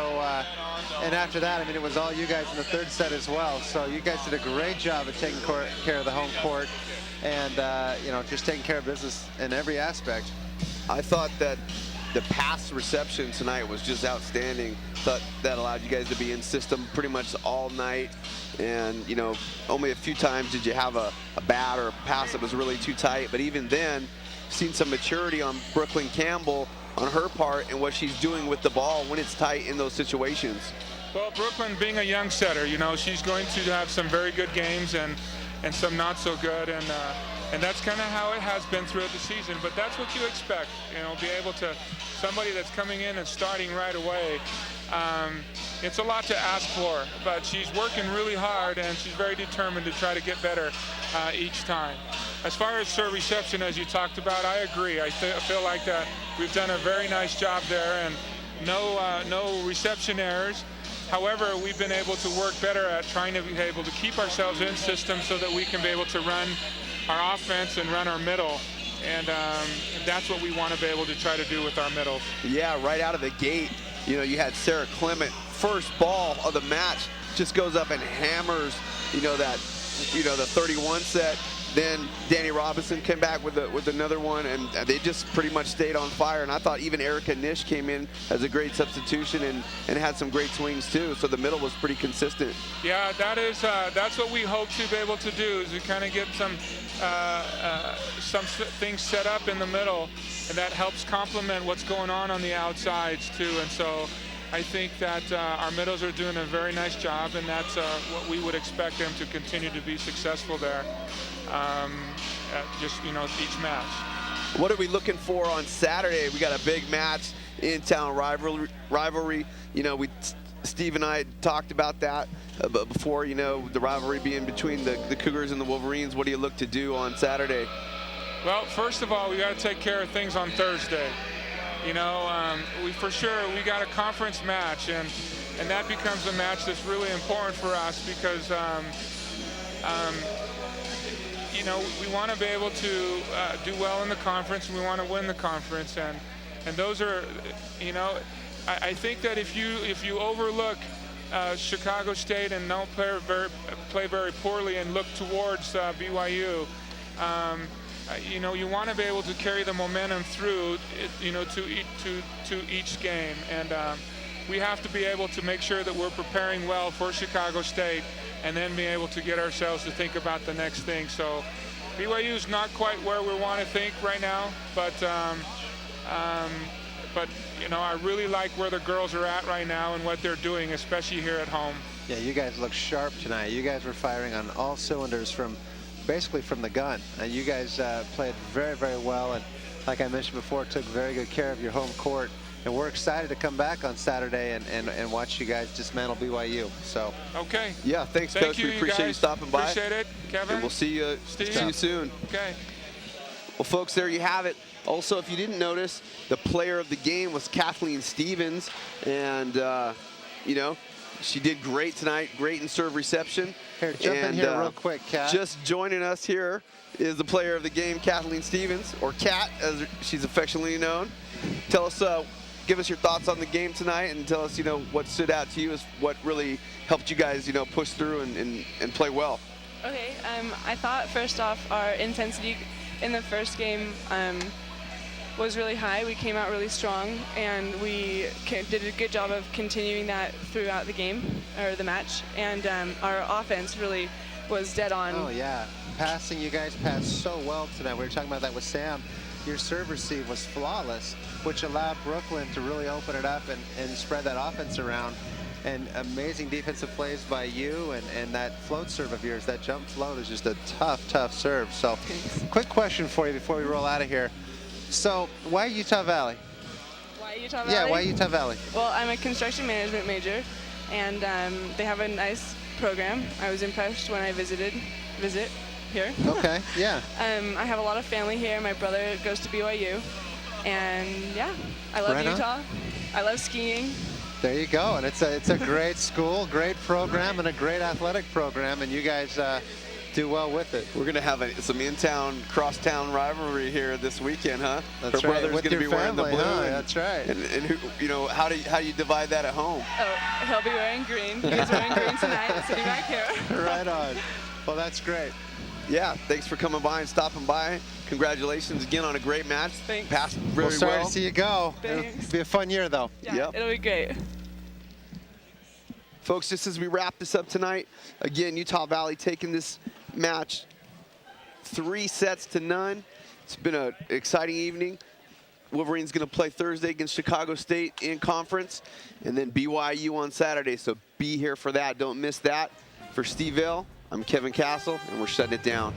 and after that, I mean, it was all you guys in the third set as well. So you guys did a great job of taking care of the home court and, you know, just taking care of business in every aspect. I thought that the pass reception tonight was just outstanding. Thought that allowed you guys to be in system pretty much all night. And, you know, only a few times did you have a bat or a pass that was really too tight. But even then, seen some maturity on Brookelyn Campbell on her part and what she's doing with the ball when it's tight in those situations. Well, Brooklyn, being a young setter, you know, she's going to have some very good games and some not so good. And that's kind of how it has been throughout the season. But that's what you expect, you know, be able to, somebody that's coming in and starting right away. It's a lot to ask for, but she's working really hard and she's very determined to try to get better each time. As far as serve reception, as you talked about, I agree. I feel like that we've done a very nice job there, and no reception errors. However, we've been able to work better at trying to be able to keep ourselves in system so that we can be able to run our offense and run our middle. And that's what we want to be able to try to do with our middles. Yeah, right out of the gate, you know, you had Sarah Clement, first ball of the match, just goes up and hammers, you know, that, you know, the 31 set. Then Danny Robinson came back with another one, and they just pretty much stayed on fire. And I thought even Erica Nish came in as a great substitution and had some great swings too. So the middle was pretty consistent. Yeah, that's what we hope to be able to do, is to kind of get some things set up in the middle, and that helps complement what's going on the outsides too. And so I think that our middles are doing a very nice job, and that's what we would expect them to continue to be successful there. Just, you know, each match. What are we looking for on Saturday? We got a big match, in-town rivalry. You know, Steve and I talked about that before, you know, the rivalry being between the Cougars and the Wolverines. What do you look to do on Saturday? Well, first of all, we got to take care of things on Thursday. You know, we got a conference match, and that becomes a match that's really important for us because you know, we want to be able to do well in the conference, and we want to win the conference, and those are, you know, I think that if you overlook Chicago State and don't play very poorly and look towards BYU, you know, you want to be able to carry the momentum through, you know, to each game, and we have to be able to make sure that we're preparing well for Chicago State, and then be able to get ourselves to think about the next thing. So BYU is not quite where we want to think right now, but you know, I really like where the girls are at right now and what they're doing, especially here at home. Yeah, you guys look sharp tonight. You guys were firing on all cylinders basically from the gun. And you guys played very, very well, and like I mentioned before, took very good care of your home court. And we're excited to come back on Saturday and watch you guys dismantle BYU. So. Okay. Yeah, thanks, Coach. We appreciate you stopping by. Appreciate it, Kevin. And we'll see you soon. Okay. Well, folks, there you have it. Also, if you didn't notice, the player of the game was Kathleen Stevens, and you know, she did great tonight. Great in serve reception. Here, jump in here real quick, Kat. Just joining us here is the player of the game, Kathleen Stevens, or Kat, as she's affectionately known. Tell us. Give us your thoughts on the game tonight, and tell us, you know, what stood out to you as what really helped you guys, you know, push through and play well. Okay, I thought first off our intensity in the first game was really high. We came out really strong, and we did a good job of continuing that throughout the game, or the match, and our offense really was dead on. Oh yeah, passing, you guys passed so well tonight. We were talking about that with Sam. Your serve receive was flawless, which allowed Brooklyn to really open it up and spread that offense around. And amazing defensive plays by you, and that float serve of yours, that jump float is just a tough serve. So, quick question for you before we roll out of here. So, why Utah Valley? Why Utah Valley? Yeah, why Utah Valley? Well, I'm a construction management major, and they have a nice program. I was impressed when I visit here. Okay, yeah. I have a lot of family here. My brother goes to BYU, and yeah, I love Utah. I love skiing. There you go, and it's a great school, great program, and a great athletic program, and you guys do well with it. We're gonna have some in-town, cross-town rivalry here this weekend, huh? That's Her right. brother's with gonna your be wearing family, the blue. huh? That's right. And who, you know, how do you divide that at home? Oh, he'll be wearing green. He's wearing green tonight, sitting back here. Right on. Well, that's great. Yeah, thanks for coming by and stopping by. Congratulations again on a great match. Thanks. Passed very Sorry well. to see you go. Thanks. It'll be a fun year, though. Yeah, Yep. it'll be great. Folks, just as we wrap this up tonight, again, Utah Valley taking this match 3-0. It's been an exciting evening. Wolverines going to play Thursday against Chicago State in conference, and then BYU on Saturday, so be here for that. Don't miss that. For Steve Vale, I'm Kevin Castle, and we're shutting it down.